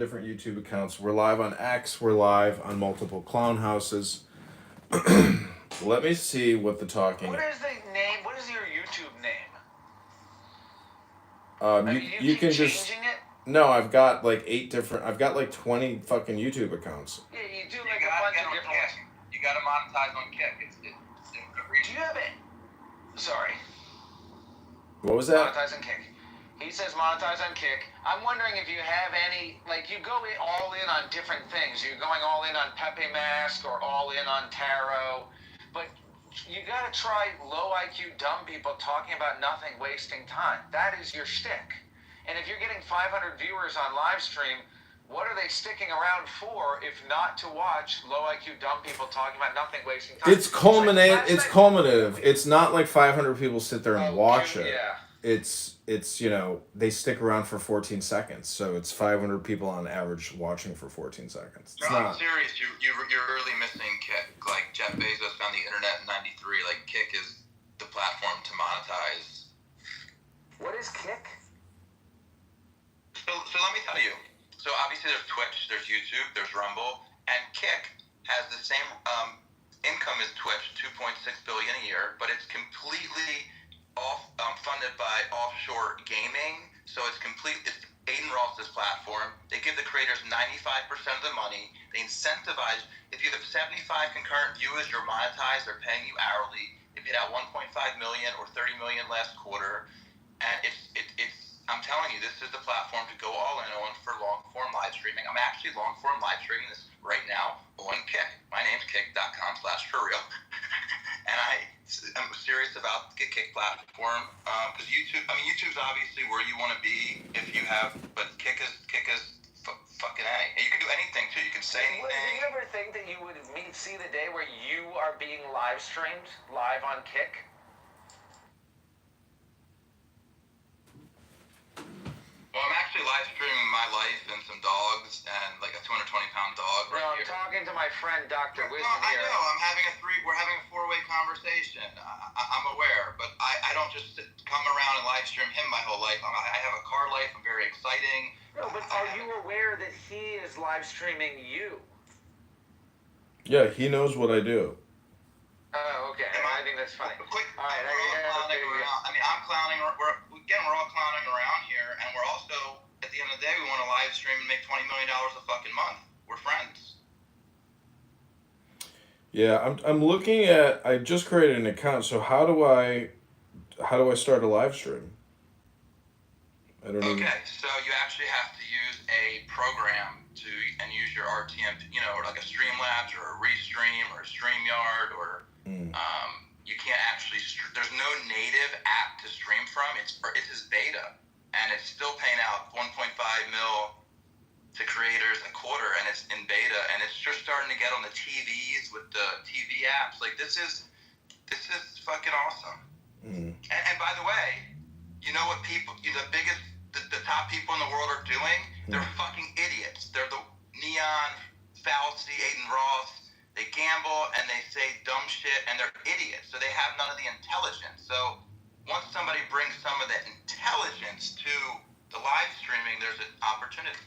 different YouTube accounts. We're live on X. We're live on multiple clown houses. Let me see what the talking. What is the name? What is your YouTube name? You can changing just. it? No, I've got like 8 different. I've got like 20 fucking YouTube accounts. Yeah, you do like a bunch of different ones. You gotta monetize on Kick. Do you have it? Sorry. What was that? Monetize on Kick. He says monetize on Kick. I'm wondering if you have any, like you go all in on different things. You're going all in on Pepe Mask or all in on tarot, but you gotta try low IQ dumb people talking about nothing, wasting time. That is your shtick. And if you're getting 500 viewers on live stream, what are they sticking around for if not to watch low IQ dumb people talking about nothing, wasting time? It's culminative. It's not like 500 people sit there and watch it. Yeah. It's they stick around for 14 seconds, so it's 500 people on average watching for 14 seconds. It's I'm serious. You're really missing Kick. Like Jeff Bezos found the internet in '93. Like Kick is the platform to monetize. What is Kick? So let me tell you. So obviously there's Twitch, there's YouTube, there's Rumble, and Kick has the same income as Twitch, 2.6 billion a year, but it's completely funded by offshore gaming. So it's Aiden Ross's platform. They give the creators 95% of the money. They incentivize. If you have 75 concurrent viewers, you're monetized. They're paying you hourly. They paid out 1.5 million or 30 million last quarter, and it's. I'm telling you, this is the platform to go all in on for long-form live streaming. I'm actually long-form live streaming this right now on Kick. My name's kick.com/forreal. And I'm serious about the Kick platform because YouTube's obviously where you want to be if you have, but Kick is fucking A. And you can do anything too. You can say anything. Do you ever think that you would see the day where you are being live streamed live on Kick? Well, I'm actually live streaming my life and some dogs and like a 220-pound dog. No, I'm talking to my friend Dr. Wisdom here. I know. We're having a 4-way conversation. I'm aware, but I don't just come around and live stream him my whole life. I have a car life. I'm very exciting. No, but are you aware that he is live streaming you? Yeah, he knows what I do. Oh, okay. I think that's funny. Quick, all right, I'm clowning. We're all clowning around here, and we're also, at the end of the day, we want to live stream and make $20 million a fucking month. We're friends. Yeah, I'm looking at. I just created an account. So how do I start a live stream? I don't know. Okay, so you actually have to use a program and use your RTM, like a Streamlabs or a Restream or a StreamYard or. You can't actually. There's no native app to stream from. It's his beta, and it's still paying out 1.5 mil to creators a quarter, and it's in beta, and it's just starting to get on the TVs with the TV apps. Like this is fucking awesome. And by the way, you know what the top people in the world are doing? They're fucking idiots. They're the neon fallacy, Aiden Ross. They gamble and they say dumb shit, and they're idiots. So they have none of the intelligence. So once somebody brings some of that intelligence to the live streaming, there's an opportunity.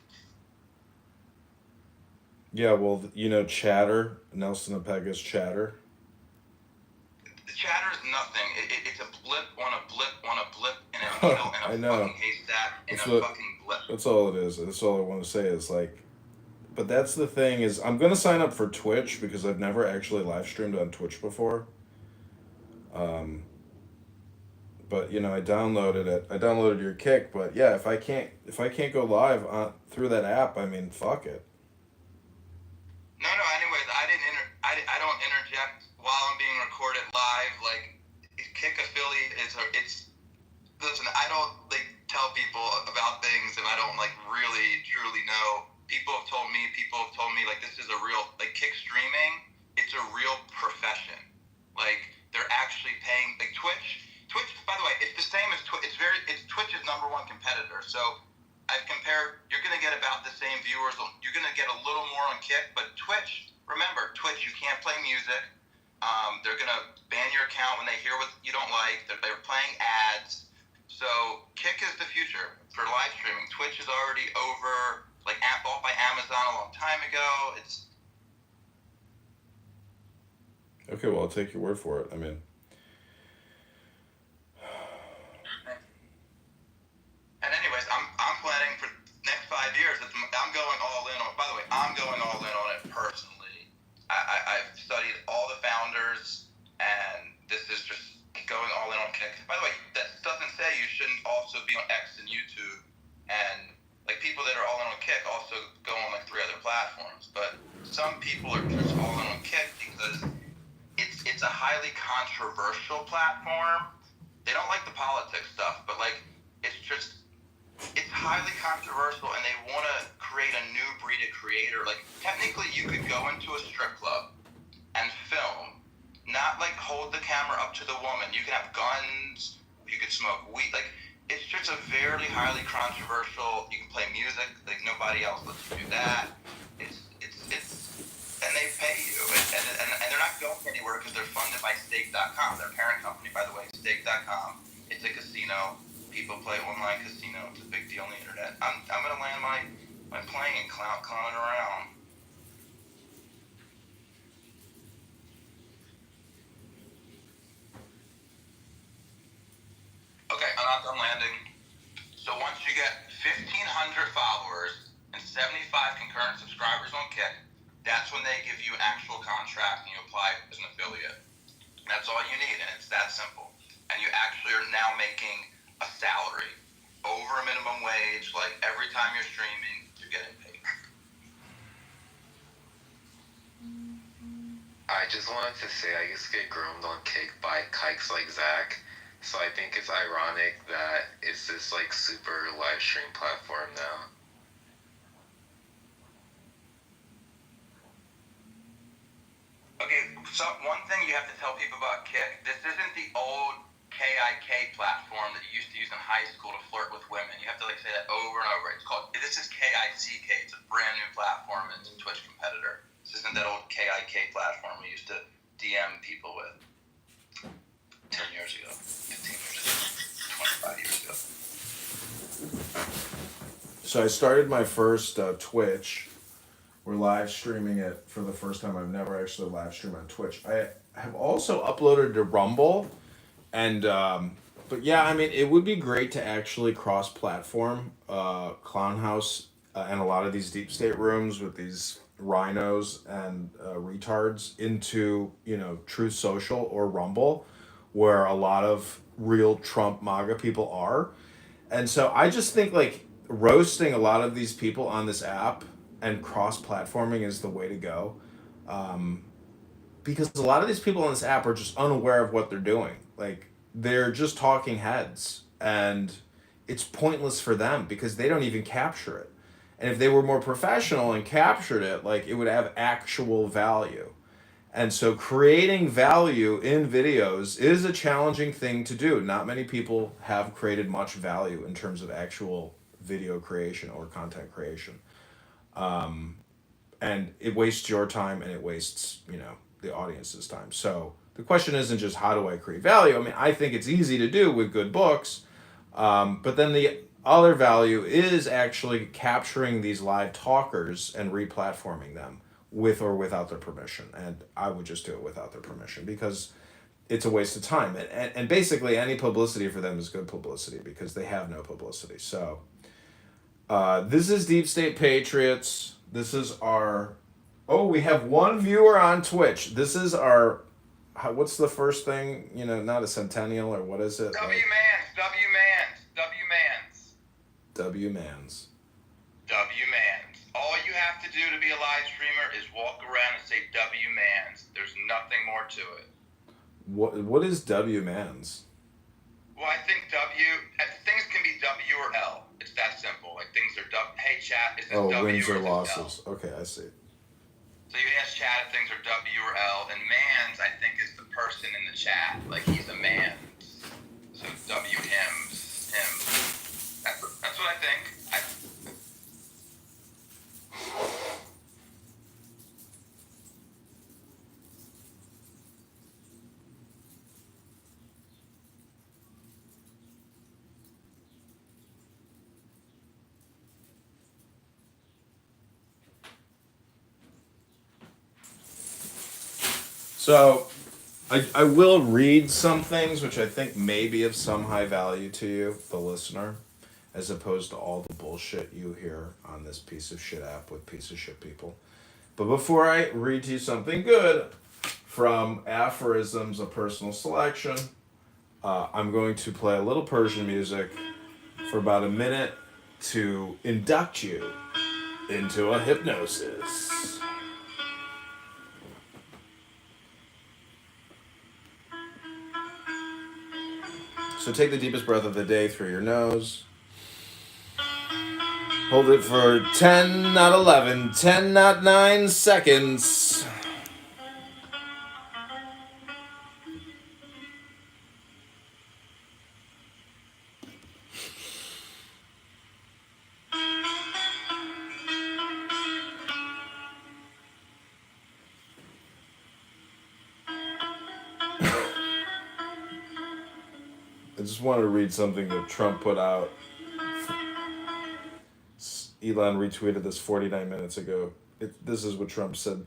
Yeah, well, Chatter, Nelson Apega's Chatter. The Chatter is nothing. It's a blip on a blip on a blip in a needle in a fucking haystack in a fucking blip. That's all it is. That's all I want to say is like. But that's the thing is I'm going to sign up for Twitch because I've never actually live streamed on Twitch before. But I downloaded it. I downloaded your Kick, but yeah, if I can't go live through that app, I mean, fuck it. No. Anyways, I don't interject while I'm being recorded live. Like Kick affiliate listen. I don't tell people about things and I don't really truly know. People have told me like this is a real Kick streaming. It's a real profession. Like they're actually paying Twitch. By the way, it's the same as Twitch. Twitch's number one competitor. So I've compared. You're gonna get about the same viewers. You're gonna get a little more on Kick, but Twitch. Remember, Twitch. You can't play music. They're gonna ban your account when they hear what you don't like. They're playing ads. So Kick is the future for live streaming. Twitch is already over like bought by Amazon a long time ago. It's Okay, well, I'll take your word for it. I mean, and anyways, I'm planning for next 5 years. I'm going all in on. By the way, I'm going all in on it personally. I've studied all the founders, and this is just going all in on Kick. By the way, that doesn't say you shouldn't also be on X and YouTube, and like people that are all in on Kick also go on like 3 other platforms. But some people are just all in on Kick because it's a highly controversial platform. They don't like the politics stuff, but like it's highly controversial, and they want to create a new breed of creator. Like technically, you could go into a strip club and film, not like hold the camera up to the woman. You can have guns, you could smoke weed. Like it's just a very highly controversial. You can play music, like nobody else lets you do that. It's and they pay you, and they're not going anywhere because they're funded by Stake.com, their parent company, by the way, Stake.com. It's a casino. People play online casino. It's a big deal on the internet. I'm gonna land my plane and clowning around. Okay, I'm done landing. So once you get 1,500 followers and 75 concurrent subscribers on Kick, that's when they give you an actual contract and you apply as an affiliate. That's all you need, and it's that simple. And you actually are now making a salary over a minimum wage. Like every time you're streaming, you're getting paid. I just wanted to say I used to get groomed on Kick by kikes like Zach. So I think it's ironic that it's this like super live stream platform now. Okay, so one thing you have to tell people about Kick, this isn't the old KIK platform that you used to use in high school to flirt with women. You have to like say that over and over. This is KICK. It's a brand new platform. It's a Twitch competitor. This isn't that old KIK platform we used to DM people with 10 years ago, 15 years ago, 25 years ago. so I started my first Twitch. We're live streaming it for the first time. I've never actually live streamed on Twitch. I have also uploaded to Rumble, and but yeah, I mean, it would be great to actually cross-platform Clown House and a lot of these deep state rooms with these rhinos and retards into Truth Social or Rumble, where a lot of real Trump MAGA people are. And so I just think like roasting a lot of these people on this app and cross-platforming is the way to go, because a lot of these people on this app are just unaware of what they're doing. Like they're just talking heads, and it's pointless for them because they don't even capture it. And if they were more professional and captured it, like it would have actual value. And so creating value in videos is a challenging thing to do. Not many people have created much value in terms of actual video creation or content creation. And it wastes your time and it wastes, the audience's time. So the question isn't just how do I create value? I mean, I think it's easy to do with good books. But then the other value is actually capturing these live talkers and replatforming them with or without their permission. And I would just do it without their permission because it's a waste of time. And basically any publicity for them is good publicity because they have no publicity. So this is Deep State Patriots. This is our... Oh, we have one viewer on Twitch. This is our... What's the first thing? Not a centennial or what is it? W-Mans. W-Mans. W-Mans. All you have to do to be a live streamer is walk around and say W-Mans. There's nothing more to it. What is W-Mans? Well, I think things can be W or L. It's that simple. Like things are W. Hey, chat, is this W wins or is this losses. L? Okay, I see. So you ask chat if things are W or L, and mans, I think, is the person in the chat. Like he's a man. So W him. That's what I think. So, I will read some things which I think may be of some high value to you, the listener, as opposed to all the bullshit you hear on this piece of shit app with piece of shit people. But before I read to you something good from Aphorisms, a personal selection, I'm going to play a little Persian music for about a minute to induct you into a hypnosis. So take the deepest breath of the day through your nose. Hold it for 10, not 11, 10, not 9 seconds. I just wanted to read something that Trump put out. Elon retweeted this 49 minutes ago. This is what Trump said.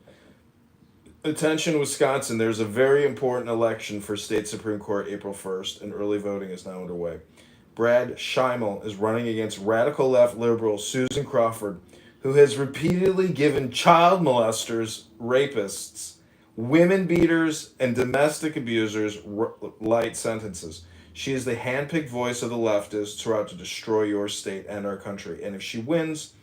Attention, Wisconsin. There's a very important election for state Supreme Court April 1st, and early voting is now underway. Brad Schimmel is running against radical left liberal Susan Crawford, who has repeatedly given child molesters, rapists, women beaters, and domestic abusers light sentences. She is the handpicked voice of the leftists who are out to destroy your state and our country. And if she wins,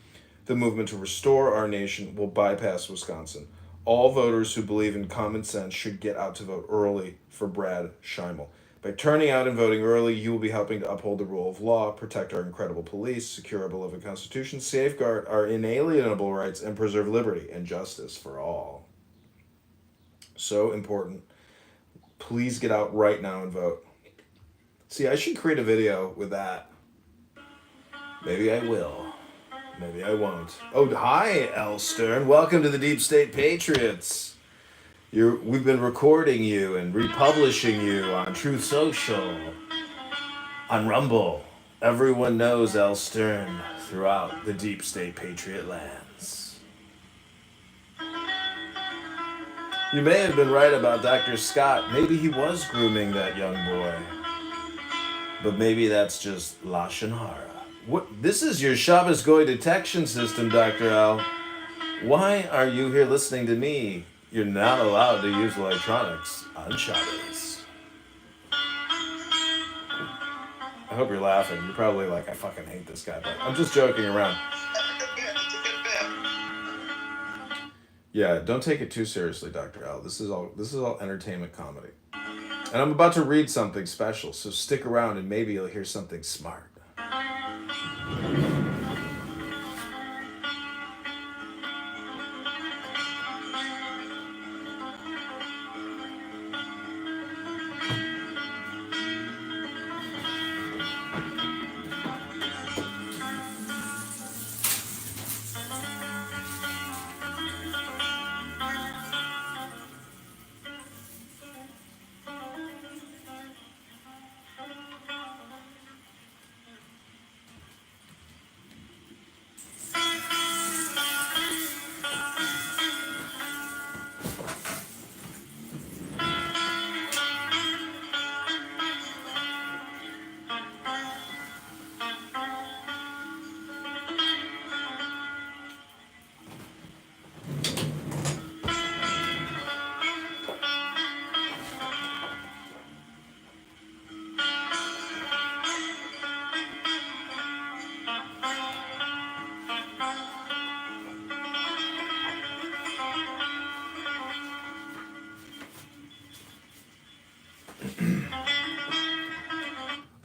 the movement to restore our nation will bypass Wisconsin. All voters who believe in common sense should get out to vote early for Brad Schimmel. By turning out and voting early, you will be helping to uphold the rule of law, protect our incredible police, secure our beloved Constitution, safeguard our inalienable rights, and preserve liberty and justice for all. So important. Please get out right now and vote. See, I should create a video with that. Maybe I will. Maybe I won't. Oh, hi, L. Stern. Welcome to the Deep State Patriots. We've been recording you and republishing you on Truth Social, on Rumble. Everyone knows L. Stern throughout the Deep State Patriot lands. You may have been right about Dr. Scott. Maybe he was grooming that young boy. But maybe that's just Lashon Hara. What? This is your Shabbos Goy detection system, Dr. L. Why are you here listening to me? You're not allowed to use electronics on Shabbos. I hope you're laughing. You're probably like, I fucking hate this guy, but I'm just joking around. Yeah, don't take it too seriously, Dr. L. This is all entertainment comedy. And I'm about to read something special, so stick around and maybe you'll hear something smart.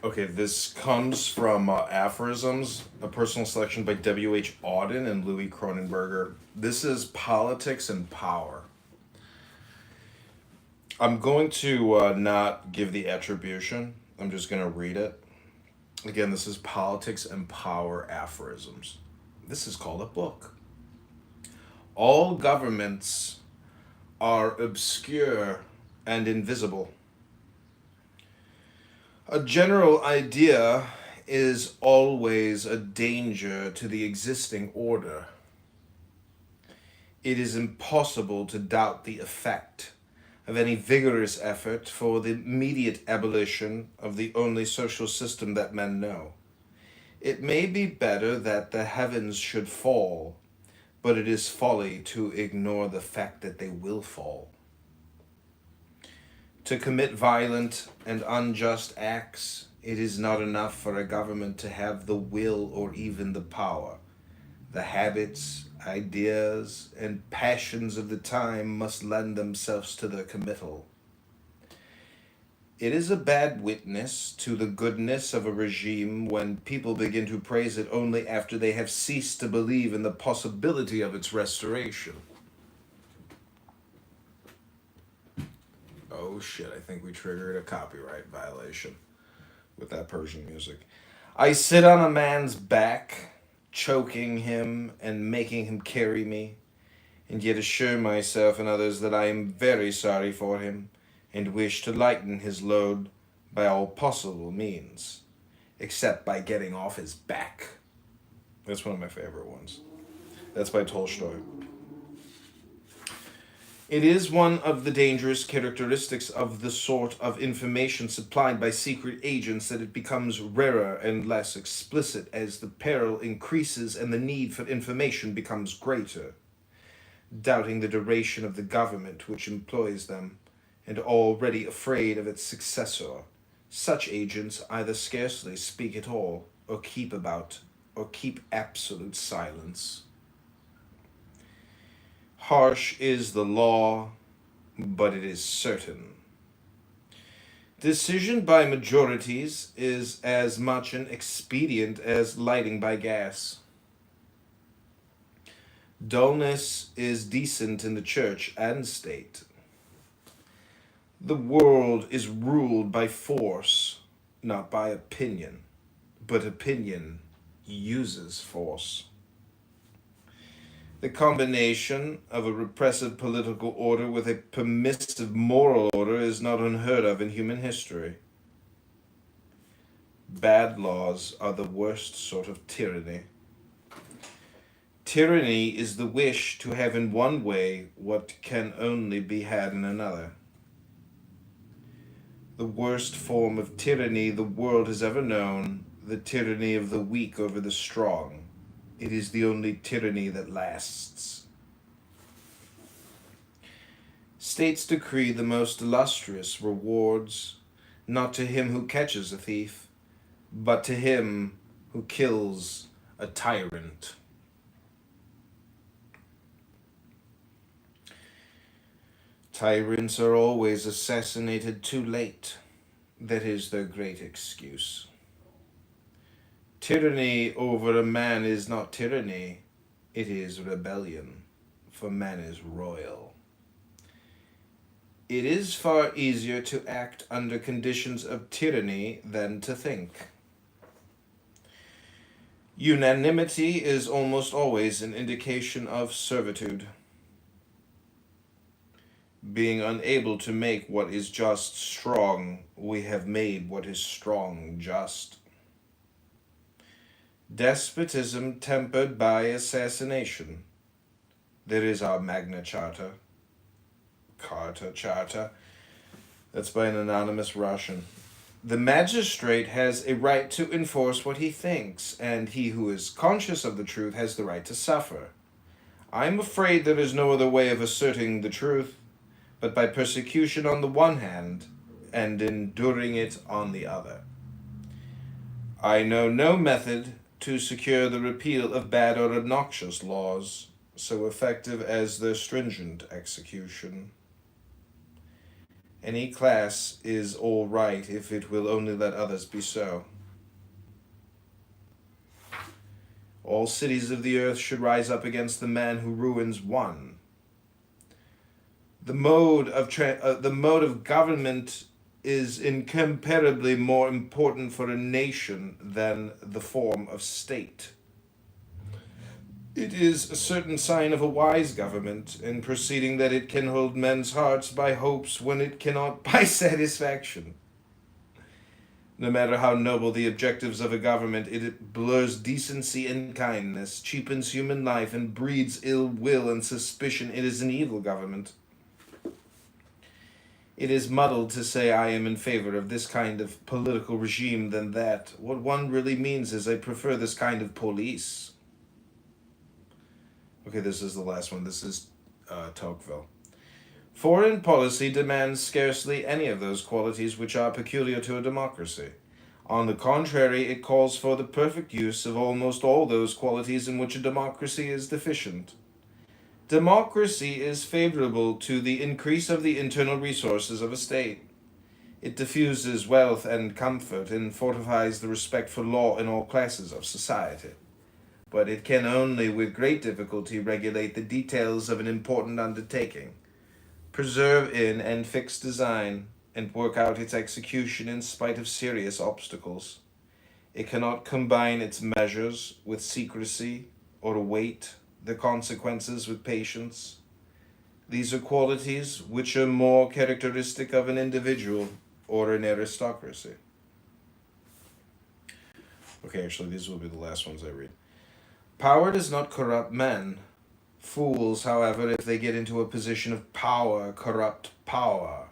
Okay, this comes from Aphorisms, a personal selection by W.H. Auden and Louis Cronenberger. This is Politics and Power. I'm going to not give the attribution. I'm just going to read it. Again, this is Politics and Power Aphorisms. This is called a book. All governments are obscure and invisible. A general idea is always a danger to the existing order. It is impossible to doubt the effect of any vigorous effort for the immediate abolition of the only social system that men know. It may be better that the heavens should fall, but it is folly to ignore the fact that they will fall. To commit violent and unjust acts, it is not enough for a government to have the will or even the power. The habits, ideas, and passions of the time must lend themselves to the committal. It is a bad witness to the goodness of a regime when people begin to praise it only after they have ceased to believe in the possibility of its restoration. Oh shit, I think we triggered a copyright violation with that Persian music. I sit on a man's back, choking him and making him carry me, and yet assure myself and others that I am very sorry for him, and wish to lighten his load by all possible means, except by getting off his back. That's one of my favorite ones. That's by Tolstoy. It is one of the dangerous characteristics of the sort of information supplied by secret agents that it becomes rarer and less explicit as the peril increases and the need for information becomes greater. Doubting the duration of the government which employs them, and already afraid of its successor, such agents either scarcely speak at all, or keep absolute silence. Harsh is the law, but it is certain. Decision by majorities is as much an expedient as lighting by gas. Dullness is decent in the church and state. The world is ruled by force, not by opinion, but opinion uses force. The combination of a repressive political order with a permissive moral order is not unheard of in human history. Bad laws are the worst sort of tyranny. Tyranny is the wish to have in one way what can only be had in another. The worst form of tyranny the world has ever known, the tyranny of the weak over the strong. It is the only tyranny that lasts. States decree the most illustrious rewards, not to him who catches a thief, but to him who kills a tyrant. Tyrants are always assassinated too late. That is their great excuse. Tyranny over a man is not tyranny, it is rebellion, for man is royal. It is far easier to act under conditions of tyranny than to think. Unanimity is almost always an indication of servitude. Being unable to make what is just strong, we have made what is strong just. Despotism tempered by assassination. There is our Magna Charta. Charta. That's by an anonymous Russian. The magistrate has a right to enforce what he thinks, and he who is conscious of the truth has the right to suffer. I am afraid there is no other way of asserting the truth, but by persecution on the one hand, and enduring it on the other. I know no method to secure the repeal of bad or obnoxious laws, so effective as their stringent execution. Any class is all right if it will only let others be so. All cities of the earth should rise up against the man who ruins one. The mode of government is incomparably more important for a nation than the form of state. It is a certain sign of a wise government in proceeding that it can hold men's hearts by hopes when it cannot by satisfaction. No matter how noble the objectives of a government, it blurs decency and kindness, cheapens human life, and breeds ill will and suspicion. It is an evil government. It is muddled to say I am in favor of this kind of political regime than that. What one really means is I prefer this kind of police. Okay, this is the last one. This is Tocqueville. Foreign policy demands scarcely any of those qualities which are peculiar to a democracy. On the contrary, it calls for the perfect use of almost all those qualities in which a democracy is deficient. Democracy is favorable to the increase of the internal resources of a state. It diffuses wealth and comfort and fortifies the respect for law in all classes of society. But it can only with great difficulty regulate the details of an important undertaking, preserve in and fix design, and work out its execution in spite of serious obstacles. It cannot combine its measures with secrecy or await the consequences with patience. These are qualities which are more characteristic of an individual or an aristocracy. Okay, actually, these will be the last ones I read. Power does not corrupt men. Fools, however, if they get into a position of power, corrupt power.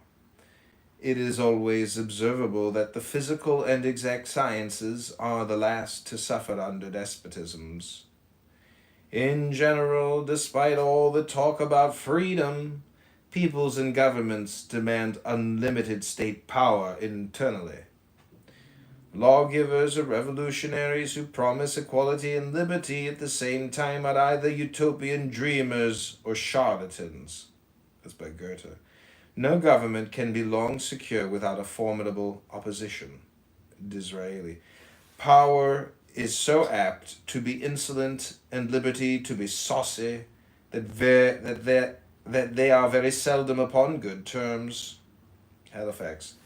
It is always observable that the physical and exact sciences are the last to suffer under despotisms. In general, despite all the talk about freedom, peoples and governments demand unlimited state power internally. Lawgivers or revolutionaries who promise equality and liberty at the same time are either utopian dreamers or charlatans. That's by Goethe. No government can be long secure without a formidable opposition. Disraeli. Power is so apt to be insolent and liberty to be saucy that they are very seldom upon good terms. Halifax.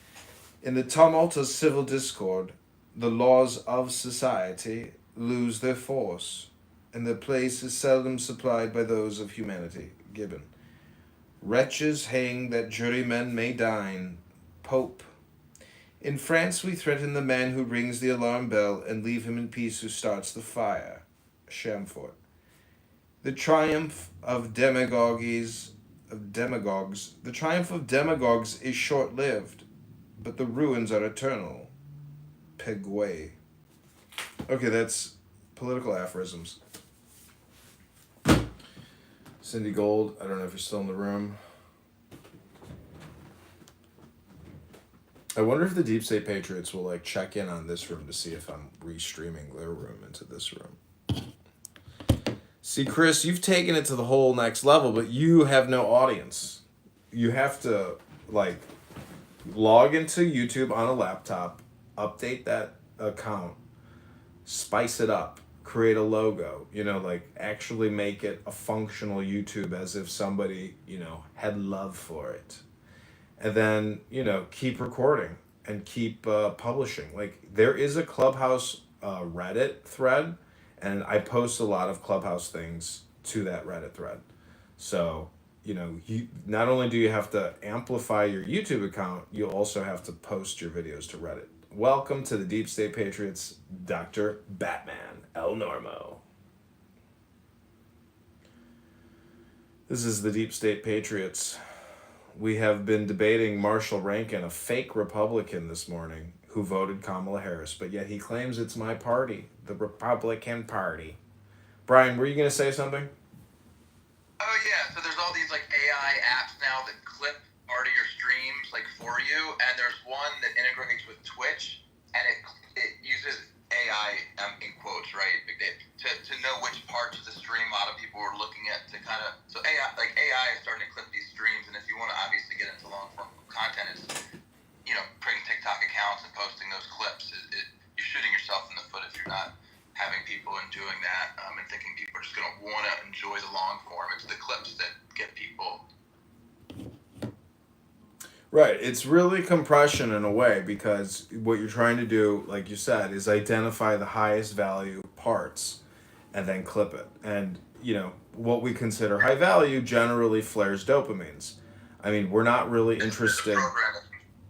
In the tumult of civil discord, the laws of society lose their force, and their place is seldom supplied by those of humanity. Gibbon. Wretches hang that jurymen may dine. Pope. In France we threaten the man who rings the alarm bell and leave him in peace who starts the fire. Chamfort. The triumph of demagogues is short-lived, but the ruins are eternal. Peguet. Okay, that's political aphorisms. Cindy Gold, I don't know if you're still in the room. I wonder if the Deep State Patriots will check in on this room to see if I'm restreaming their room into this room. See, Chris, you've taken it to the whole next level, but you have no audience. You have to log into YouTube on a laptop, update that account, spice it up, create a logo, actually make it a functional YouTube as if somebody, had love for it. And then, keep recording and keep publishing. There is a Clubhouse Reddit thread, and I post a lot of Clubhouse things to that Reddit thread. So, you not only do you have to amplify your YouTube account, you also have to post your videos to Reddit. Welcome to the Deep State Patriots, Dr. Batman El Normo. This is the Deep State Patriots. We have been debating Marshall Rankin, a fake Republican, this morning, who voted Kamala Harris, but yet he claims it's my party, the Republican Party. Brian, were you going to say something? Oh yeah, so there's all these AI apps now that clip part of your streams for you, and there's one that integrates with Twitch, and it uses AI in quotes, right, to know which parts of the stream a lot of people are looking at to kind of, so AI is starting to clip these streams, and if you want to obviously get into long form content, it's creating TikTok accounts and posting those clips. You're shooting yourself in the foot if you're not having people and doing that and thinking people are just going to want to enjoy the long form. It's the clips that get people. Right. It's really compression in a way, because what you're trying to do, like you said, is identify the highest value parts and then clip it. And, what we consider high value generally flares dopamines. I mean, we're not really interested.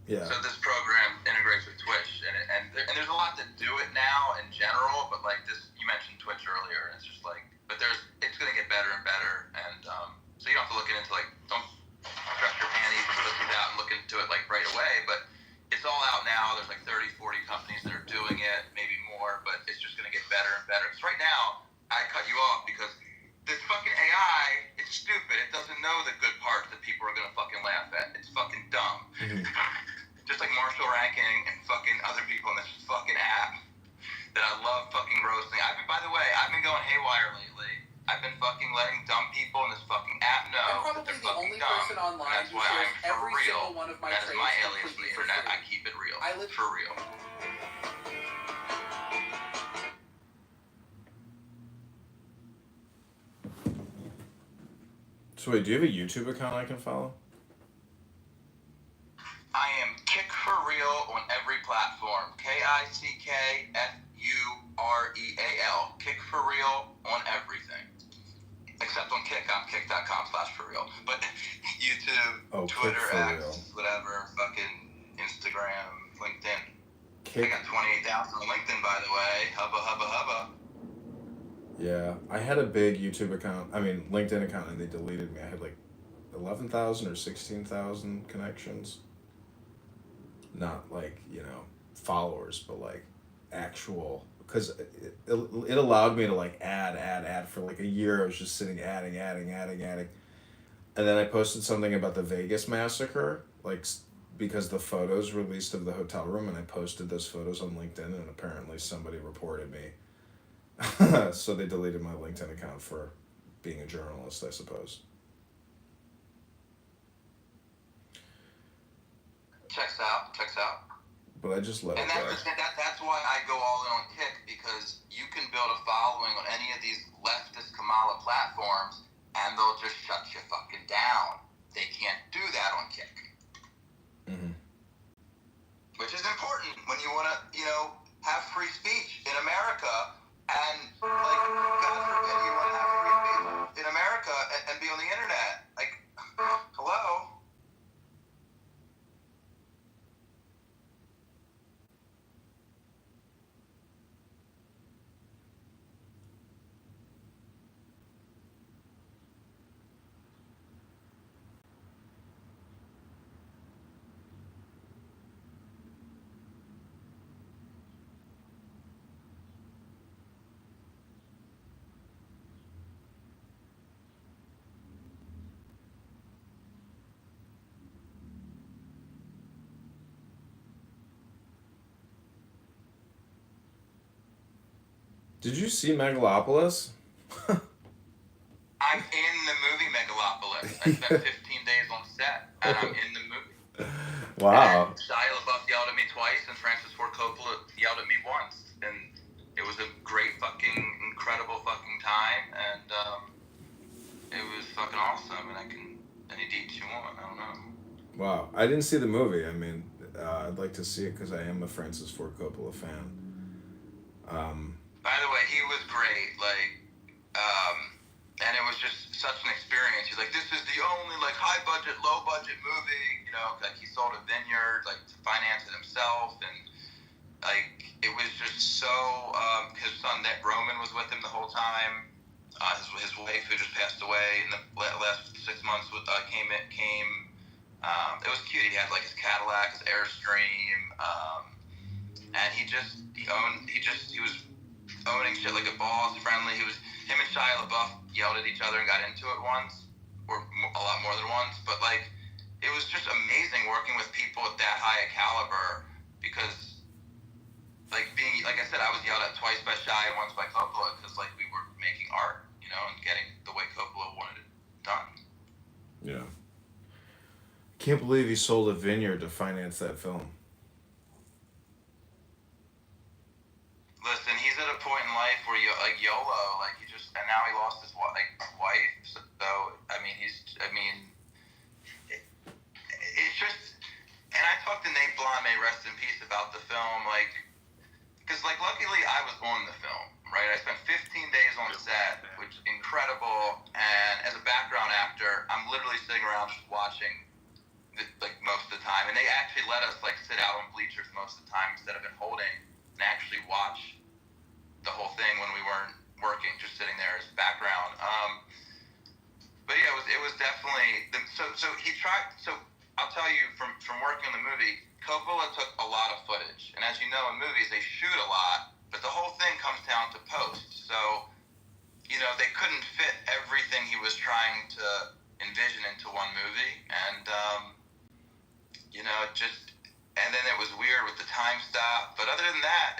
Yeah. So this program integrates with Twitch, and there's a lot that do it now in general, but this, you mentioned Twitch earlier, and it's just but it's going to get better and better, and so you don't have to look into don't stress your panties and look it out and look into it Just like Marshall Rankin and fucking other people in this fucking app that I love fucking roasting. By the way, I've been going haywire lately. I've been fucking letting dumb people in this fucking app know I'm that they're probably the only fucking dumb. person online And that's who why shares I'm for every real. single one of my That is trades my alias on completely the for internet. free. I keep it real. I live for real. So wait, do you have a YouTube account I can follow? I am Kick for Real on every platform. KICKFUREAL. Kick for Real on everything. Except on Kick, I'm kick.com/for-real. But YouTube, Twitter, X, whatever, fucking Instagram, LinkedIn. I got 28,000 on LinkedIn, by the way. Hubba. Yeah, I had a big YouTube account. I mean, LinkedIn account, and they deleted me. I had like 11,000 or 16,000 connections. Not like, followers, but like actual, because it allowed me to like add for like a year. I was just sitting adding, and then I posted something about the Vegas massacre, like because the photos released of the hotel room, and I posted those photos on LinkedIn, and apparently somebody reported me. So they deleted my LinkedIn account for being a journalist, I suppose. Checks out. But I just let it And go. that's why I go all in on Kick, because you can build a following on any of these leftist Kamala platforms, and they'll just shut you fucking down. They can't do that on Kick. Mm-hmm. Which is important when you want to, have free speech in America, and, like, God forbid you want to have free speech in America and be on the internet. Like, hello? Did you see Megalopolis? I'm in the movie Megalopolis. I spent 15 days on set, and I'm in the movie. Wow. And Shia LaBeouf yelled at me twice, and Francis Ford Coppola yelled at me once. And it was a great fucking, incredible fucking time, and it was fucking awesome, and any deets you want, I don't know. Wow. I didn't see the movie. I mean, I'd like to see it because I am a Francis Ford Coppola fan. By the way, he was great, and it was just such an experience. He's like, this is the only, high budget, low budget movie, like he sold a vineyard, to finance it himself, and, it was just so, his son, Nick Roman, was with him the whole time. His wife, who just passed away in the last 6 months, came. It was cute. He had, his Cadillac, his Airstream, and he was owning shit like a boss, friendly. Him and Shia LaBeouf yelled at each other and got into it once, or a lot more than once, but it was just amazing working with people at that high a caliber, because being, like I said, I was yelled at twice by Shia and once by Coppola, because we were making art, and getting the way Coppola wanted it done. Yeah. Can't believe he sold a vineyard to finance that film. Listen, he's at a point in life where YOLO, and now he lost his wife. So it's just, and I talked to Nate Blond, may rest in peace, about the film, because luckily I was on the film, right? I spent 15 days on set, which is incredible, and as a background actor, I'm literally sitting around just watching, most of the time, and they actually let us sit out on bleachers most of the time instead of holding and actually watch the whole thing when we weren't working, just sitting there as background. But yeah, it was definitely so he tried. So I'll tell you, from working on the movie, Coppola took a lot of footage, and as you know, in movies they shoot a lot, but the whole thing comes down to post. So they couldn't fit everything he was trying to envision into one movie, and you know, and then it was weird with the time stop. But other than that,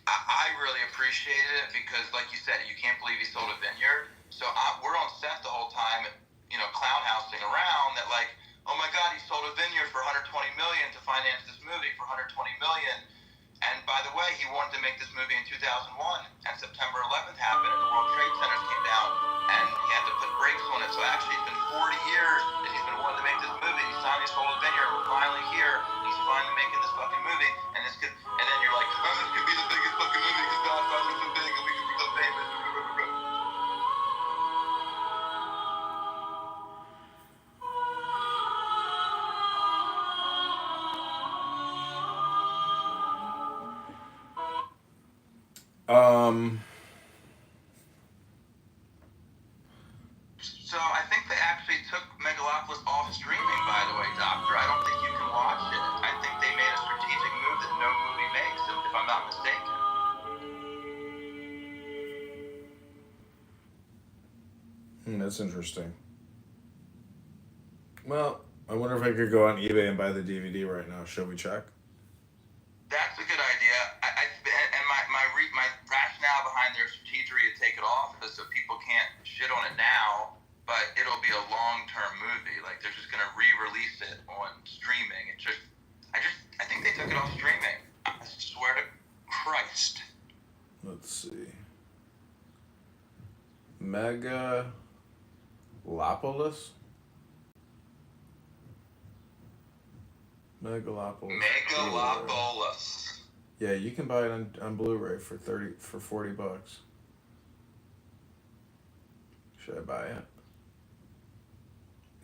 I really appreciated it because, like you said, you can't believe he sold a vineyard. So we're on set the whole time, you know, clown housing around that, like, oh my God, he sold a vineyard for 120 million to finance this movie for 120 million. And by the way, he wanted to make this movie in 2001, and September 11th happened, and the World Trade Centers came down, and he had to put brakes on it. So actually, it's been 40 years that he's been wanting to make this movie. He finally sold a vineyard. We're finally here. He's finally making this fucking movie, and then you're like, oh, this could be the biggest fucking movie because Godfather's so big, and we could become famous. So I think they actually took Megalopolis off streaming, by the way, Doctor. I don't think you can watch it. I think they made a strategic move that no movie makes, if I'm not mistaken. That's interesting. Well, I wonder if I could go on eBay and buy the DVD right now. Should we check? That's a good idea. And my rationale behind their strategy to take it off is so people can't shit on it now, but it'll be a long-term movie. Like they're just gonna re-release it on streaming. I think they took it off streaming. I swear to Christ. Let's see. Megalopolis. Megalopolis. Yeah, you can buy it on Blu-ray for $40. Should I buy it?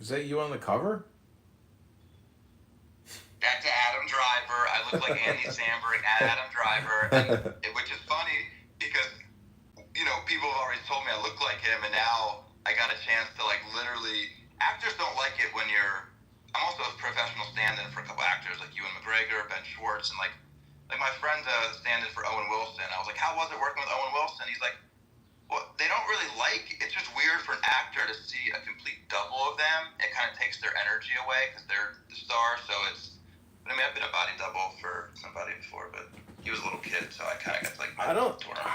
Is that you on the cover? That's Adam Driver. I look like Andy Samberg and Adam Driver, which is funny because, you know, people have already told me I look like him, and now I got a chance to, like, literally. Actors don't like it when you're. I'm also a professional stand-in for a couple actors like Ewan McGregor, Ben Schwartz, and like my friend's stand-in for Owen Wilson. I was like, how was it working with Owen Wilson? He's like, well, they don't really it's just weird for an actor to see a complete double of them. It kind of takes their energy away because they're the star. So I mean, I've been a body double for somebody before, but he was a little kid, so I kind of got to like.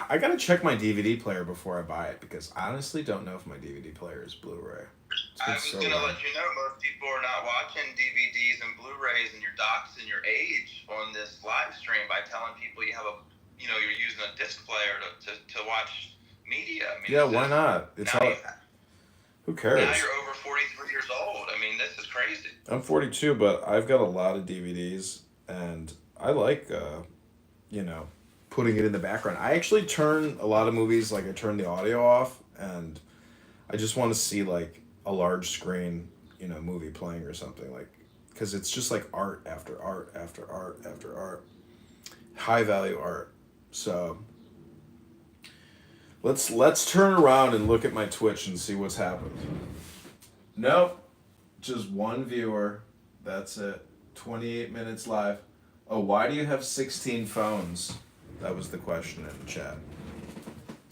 I gotta check my DVD player before I buy it because I honestly don't know if my DVD player is Blu-ray. I was gonna let you know most people are not watching DVDs and Blu-rays, and you're doxing your age on this live stream by telling people you're using a disc player to watch media. I mean, yeah, why not? Who cares? Now you're over 43 years old. I mean, this is crazy. I'm 42, but I've got a lot of DVDs, and I like, putting it in the background. I actually turn a lot of movies, like I turn the audio off, and I just want to see like a large screen, movie playing or something, like, because it's just like art after art after art after art, high value art. So let's turn around and look at my Twitch and see what's happened. Nope, just one viewer. That's it. 28 minutes live. Oh, why do you have 16 phones? That was the question in the chat.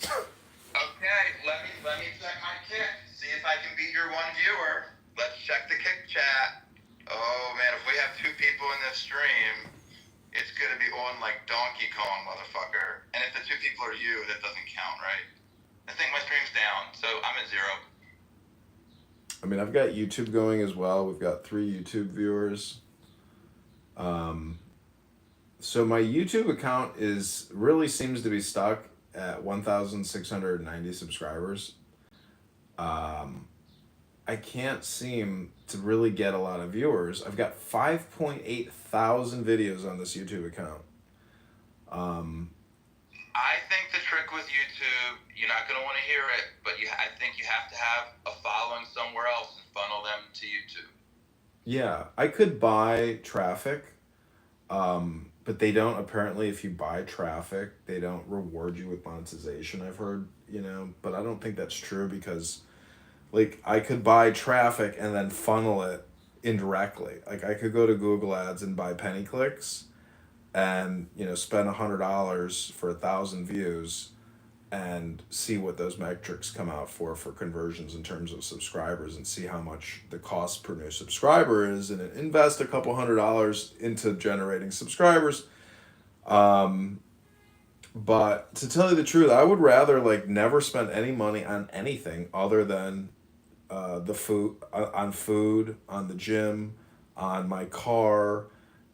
Okay, let me check my kick. See if I can beat your one viewer. Let's check the kick chat. Oh man, if we have two people in this stream, it's gonna be on like Donkey Kong, motherfucker. And if the two people are you, that doesn't count, right? I think my stream's down, so I'm at 0. I mean, I've got YouTube going as well. We've got 3 YouTube viewers. So my YouTube account really seems to be stuck at 1,690 subscribers. I can't seem to really get a lot of viewers. I've got 5.8 thousand videos on this YouTube account. I think the trick with YouTube, you're not going to want to hear it, but I think you have to have a following somewhere else and funnel them to YouTube. Yeah, I could buy traffic, but they don't, apparently, if you buy traffic, they don't reward you with monetization, I've heard, but I don't think that's true because, like, I could buy traffic and then funnel it indirectly. Like, I could go to Google Ads and buy penny clicks and, spend $100 for 1,000 views and see what those metrics come out for conversions in terms of subscribers, and see how much the cost per new subscriber is, and invest a couple $100 into generating subscribers. But to tell you the truth, I would rather like never spend any money on anything other than the food, on food, on the gym, on my car,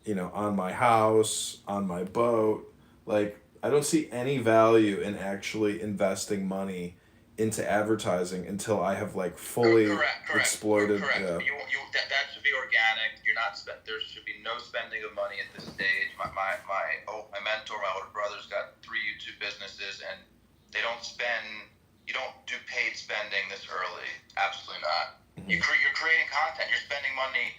on my house, on my boat. Like, I don't see any value in actually investing money into advertising until I have like fully exploited. Correct. That should be organic. You're not there should be no spending of money at this stage. My mentor, my older brother's got 3 YouTube businesses, and they don't spend. You don't do paid spending this early. Absolutely not. Mm-hmm. You're creating content. You're spending money.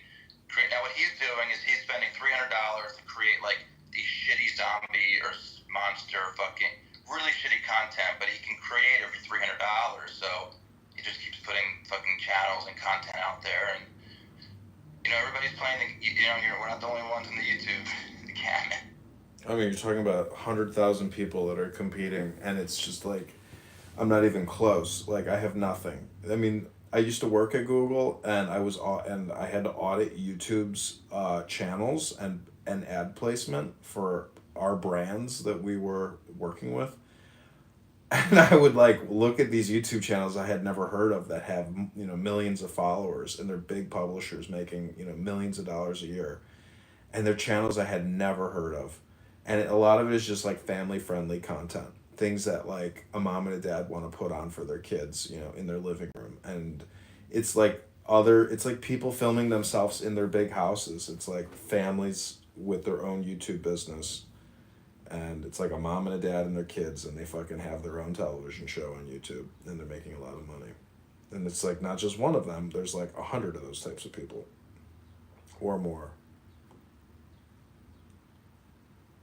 Now what he's doing is he's spending $300 to create like these shitty zombie or monster fucking really shitty content, but he can create it for $300. So he just keeps putting fucking channels and content out there, and everybody's playing. We're not the only ones in the YouTube gamut. I mean, you're talking about 100,000 people that are competing, and it's just like, I'm not even close. Like, I have nothing. I mean, I used to work at Google, and I had to audit YouTube's channels and ad placement for our brands that we were working with. And I would like look at these YouTube channels I had never heard of that have millions of followers, and they're big publishers making millions of dollars a year, and they're channels I had never heard of, and a lot of it is just like family friendly content, things that like a mom and a dad want to put on for their kids, in their living room, and it's like people filming themselves in their big houses. It's like families with their own YouTube business. And it's like a mom and a dad and their kids, and they fucking have their own television show on YouTube, and they're making a lot of money. And it's like not just one of them, there's like 100 of those types of people or more.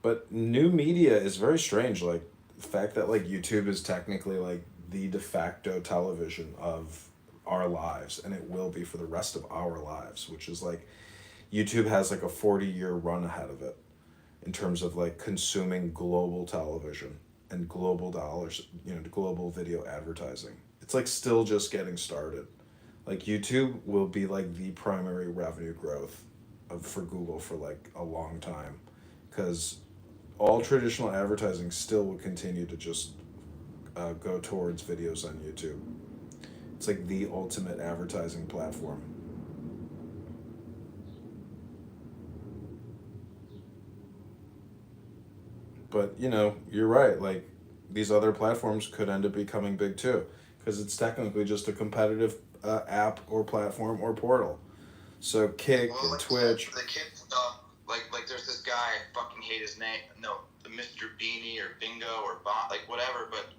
But new media is very strange. Like the fact that like YouTube is technically like the de facto television of our lives, and it will be for the rest of our lives, which is like YouTube has like a 40-year run ahead of it in terms of like consuming global television and global dollars, global video advertising. It's like still just getting started. Like YouTube will be like the primary revenue growth for Google for like a long time, because all traditional advertising still will continue to just go towards videos on YouTube. It's like the ultimate advertising platform. But, you're right. Like, these other platforms could end up becoming big too, because it's technically just a competitive app or platform or portal. So Kick and Twitch. The kids, like there's this guy, I fucking hate his name. No, the Mr. Beanie or Bingo or whatever. But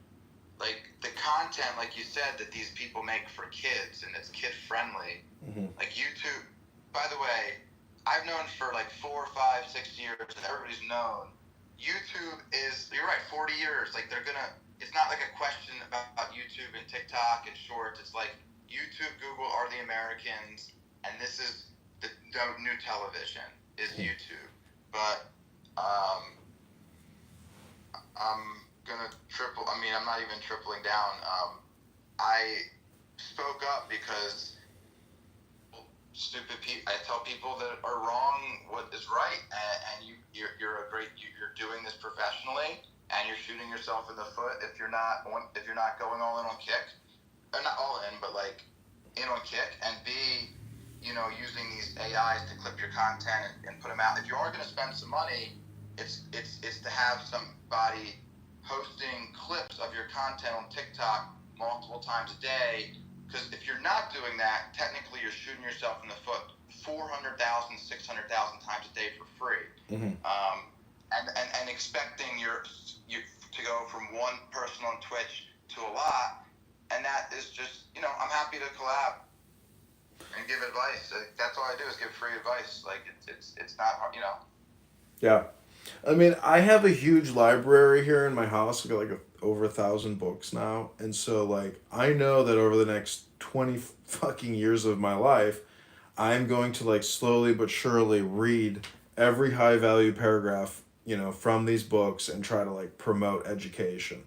like the content, like you said, that these people make for kids, and it's kid friendly. Mm-hmm. Like YouTube. By the way, I've known for like 4, 5, 6 years, and everybody's known. YouTube is, you're right, 40 years. Like it's not like a question about YouTube and TikTok and Shorts. It's like YouTube, Google are the Americans, and this is the new television is YouTube. But I'm gonna I'm not even tripling down. I spoke up because stupid people. I tell people that are wrong what is right, and you're doing this professionally, and you're shooting yourself in the foot if you're not going all in on Kick, or not all in, but like in on Kick, and B, using these AIs to clip your content and put them out. If you are going to spend some money, it's to have somebody posting clips of your content on TikTok multiple times a day. Because if you're not doing that, technically you're shooting yourself in the foot 400,000, 600,000 times a day for free. Mm-hmm. And expecting you to go from one person on Twitch to a lot, and that is just, I'm happy to collab and give advice. That's all I do is give free advice. Like it's not hard, Yeah. I mean, I have a huge library here in my house. I've got like over 1,000 books now. And so like, I know that over the next 20 fucking years of my life, I'm going to like slowly but surely read every high value paragraph, from these books and try to like promote education.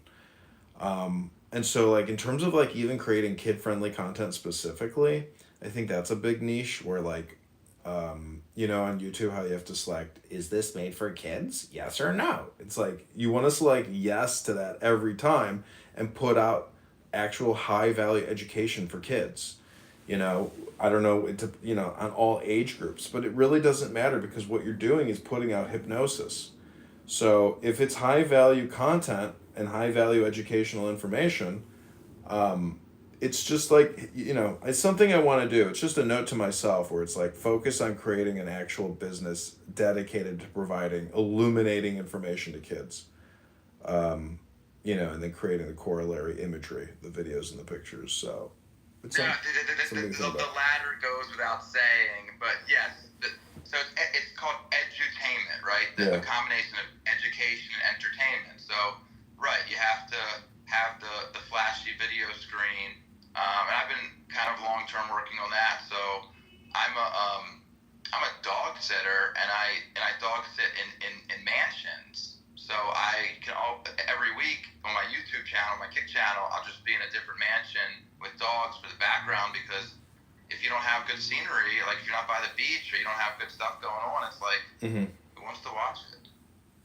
And so like in terms of like even creating kid friendly content specifically, I think that's a big niche where like you know, on YouTube, how you have to select, is this made for kids? Yes or no? It's like you want to select yes to that every time and put out actual high value education for kids. You know, I don't know, you know, on all age groups, but it really doesn't matter because what you're doing is putting out hypnosis. So if it's high value content and high value educational information, it's just like, you know, it's something I want to do. It's just a note to myself where it's like focus on creating an actual business dedicated to providing illuminating information to kids. You know, and then creating the corollary imagery, the videos and the pictures. So it's No, something to think the about. latter goes without saying, but yes. So it's called edutainment, right? Yeah. A combination of education and entertainment. So, right, you have to have the flashy video screen, and I've been kind of long term working on that. So, I'm a dog sitter, and I dog sit in mansions. So I can every week on my YouTube channel, my Kick channel, I'll just be in a different mansion with dogs for the background because if you don't have good scenery, like if you're not by the beach or you don't have good stuff going on, it's like who wants to watch it?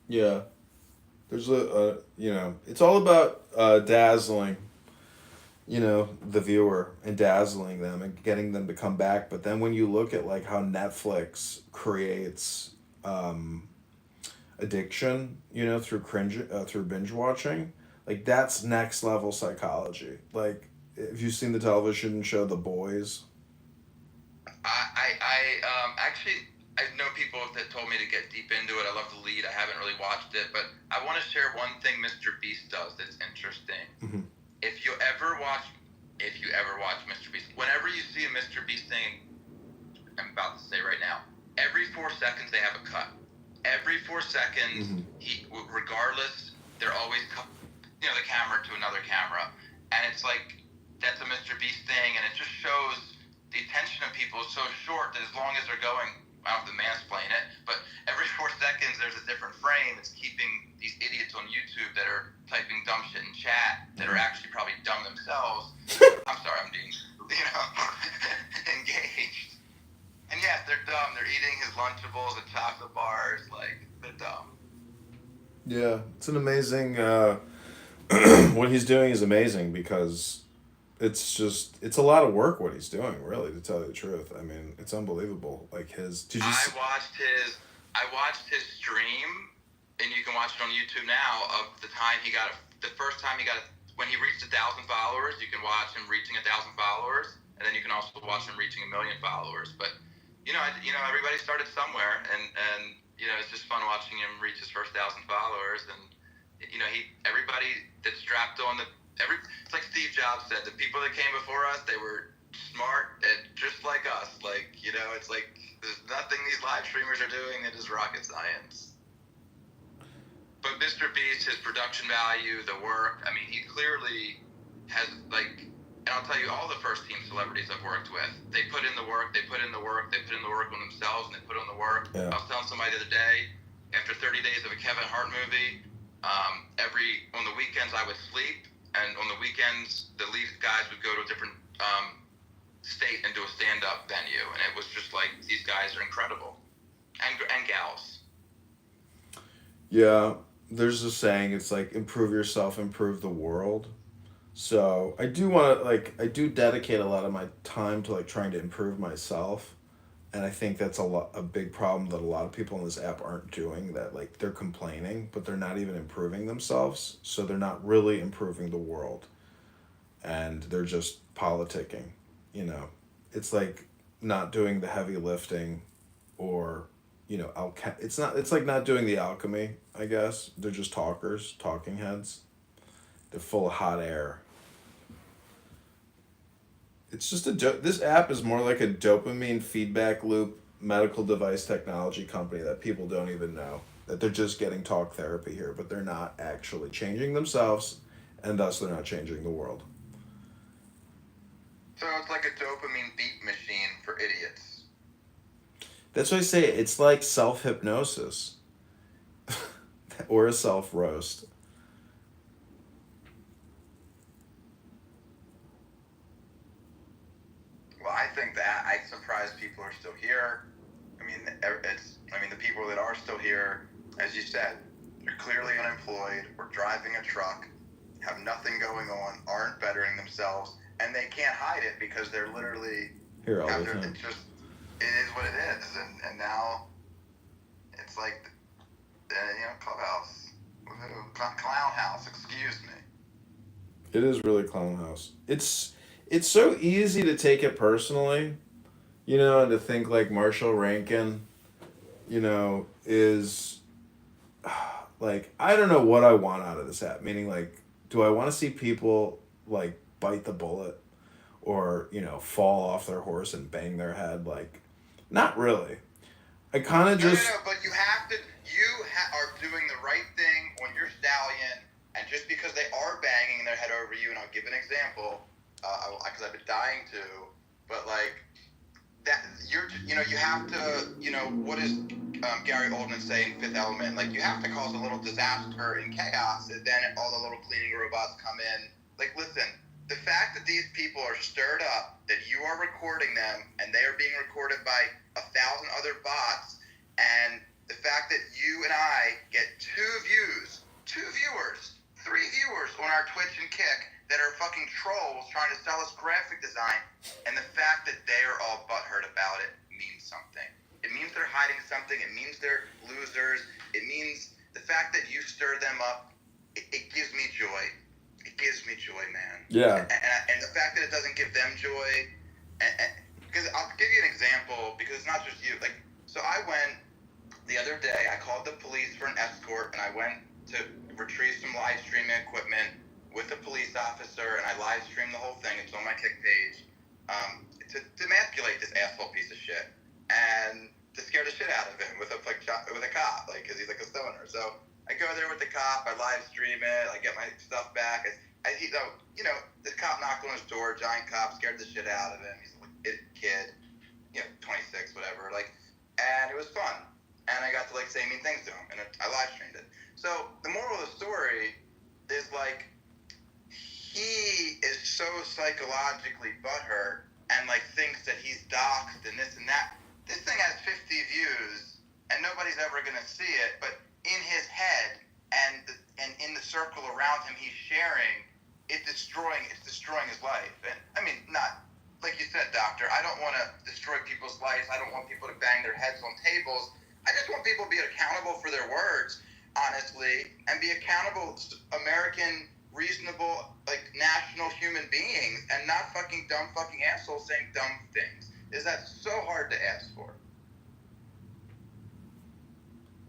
Yeah. There's you know, it's all about dazzling, you know, the viewer and dazzling them and getting them to come back. But then when you look at like how Netflix creates addiction, you know, through binge watching, like that's next level psychology. Like, if you've seen the television show The Boys. Actually, I know people that told me to get deep into it. I love the lead. I haven't really watched it, but I want to share one thing Mr. Beast does that's interesting. Mm-hmm. If you ever watch Mr. Beast, whenever you see a Mr. Beast thing, I'm about to say right now, every 4 seconds they have a cut. Every 4 seconds, regardless, they're always you know, the camera to another camera, and it's like that's a Mr. Beast thing, and it just shows the attention of people is so short that as long as they're going, I don't have to mansplain it, but every 4 seconds there's a different frame. It's keeping these idiots on YouTube that are typing dumb shit in chat that are actually probably dumb themselves. I'm sorry, I'm being, you know, engaged. And yes, they're dumb. They're eating his Lunchables and chocolate bars. Like, they're dumb. Yeah, it's an amazing. What he's doing is amazing because it's a lot of work what he's doing, really, to tell you the truth. I mean, it's unbelievable. Like I watched his stream, and you can watch it on YouTube now, of the first time he got when he reached 1,000 followers. You can watch him reaching 1,000 followers, and then you can also watch him reaching 1 million followers. But you know, everybody started somewhere, and you know, it's just fun watching him reach his first 1,000 followers, and you know, everybody that's strapped on it's like Steve Jobs said, the people that came before us, they were smart and just like us. Like, you know, it's like there's nothing these live streamers are doing that is rocket science. But Mr. Beast, his production value, the work, I mean, he clearly has, like, and I'll tell you, all the first team celebrities I've worked with, they put in the work, they put in the work on themselves, and they put in the work. Yeah. I was telling somebody the other day, after 30 days of a Kevin Hart movie, on the weekends I would sleep, and on the weekends, the lead guys would go to a different state and do a stand-up venue, and it was just like, these guys are incredible, and gals. Yeah, there's a saying. It's like improve yourself, improve the world. So I do dedicate a lot of my time to like trying to improve myself, and I think that's a big problem that a lot of people on this app aren't doing. That like they're complaining, but they're not even improving themselves. So they're not really improving the world, and they're just politicking. You know, it's like not doing the heavy lifting, or you know, it's not. It's like not doing the alchemy. I guess they're just talking heads. They're full of hot air. It's just this app is more like a dopamine feedback loop medical device technology company that people don't even know that they're just getting talk therapy here, but they're not actually changing themselves, and thus they're not changing the world. So it's like a dopamine beat machine for idiots. That's why I say it's like self-hypnosis or a self-roast. think that I'm surprised people are still here. I mean, the people that are still here, as you said, they're clearly unemployed or driving a truck, have nothing going on, aren't bettering themselves, and they can't hide it because they're literally here all the time. It is what it is, and now it's like, Clubhouse, Clown House. Excuse me. It is really Clown House. It's so easy to take it personally, and to think like Marshall Rankin, is like, I don't know what I want out of this app. Meaning, like, do I want to see people like bite the bullet, or fall off their horse and bang their head? Like, not really. I kind of just. No, but you have to. Are doing the right thing on your stallion, and just because they are banging their head over you, and I'll give an example, because I've been dying to, but like that, you have to, what does Gary Oldman say in Fifth Element? Like, you have to cause a little disaster and chaos, and then all the little cleaning robots come in. Like, listen, the fact that these people are stirred up, that you are recording them, and they are being recorded by 1,000 other bots, and the fact that you and I get 2 viewers, 3 viewers on our Twitch and Kick that are fucking trolls trying to sell us graphic design, and the fact that they are all butthurt about it means something. It means they're hiding something. It means they're losers. It means the fact that you stir them up, it gives me joy. It gives me joy, man. Yeah. And the fact that it doesn't give them joy, because I'll give you an example, because it's not just you. Like, so I went the other day, I called the police for an escort, and I went to retrieve some live streaming equipment with a police officer, and I live streamed the whole thing. It's on my Kick page, to manipulate this asshole piece of shit, and to scare the shit out of him with a cop, like, because he's like a stoner. So I go there with the cop, I live stream it, I get my stuff back. This cop knocked on his door, giant cop, scared the shit out of him. He's a kid, 26, whatever, like, and it was fun. And I got to, like, say mean things to him, and I live streamed it. So the moral of the story is, like, he is so psychologically butthurt and, like, thinks that he's doxxed and this and that. This thing has 50 views, and nobody's ever going to see it, but in his head and in the circle around him he's sharing, it's destroying his life. And, I mean, not, like you said, doctor, I don't want to destroy people's lives. I don't want people to bang their heads on tables. I just want people to be accountable for their words, honestly, and be accountable American, reasonable, like, national human beings, and not fucking dumb fucking assholes saying dumb things. Is that so hard to ask for?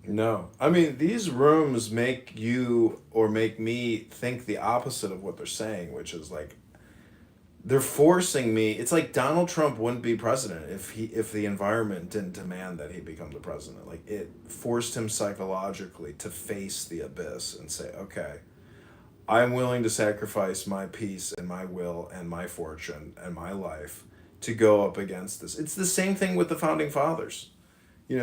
No. I mean, these rooms make you or make me think the opposite of what they're saying, which is like, they're forcing me. It's like Donald Trump wouldn't be president if the environment didn't demand that he become the president. Like, it forced him psychologically to face the abyss and say, okay, I'm willing to sacrifice my peace and my will and my fortune and my life to go up against this. It's the same thing with the founding fathers.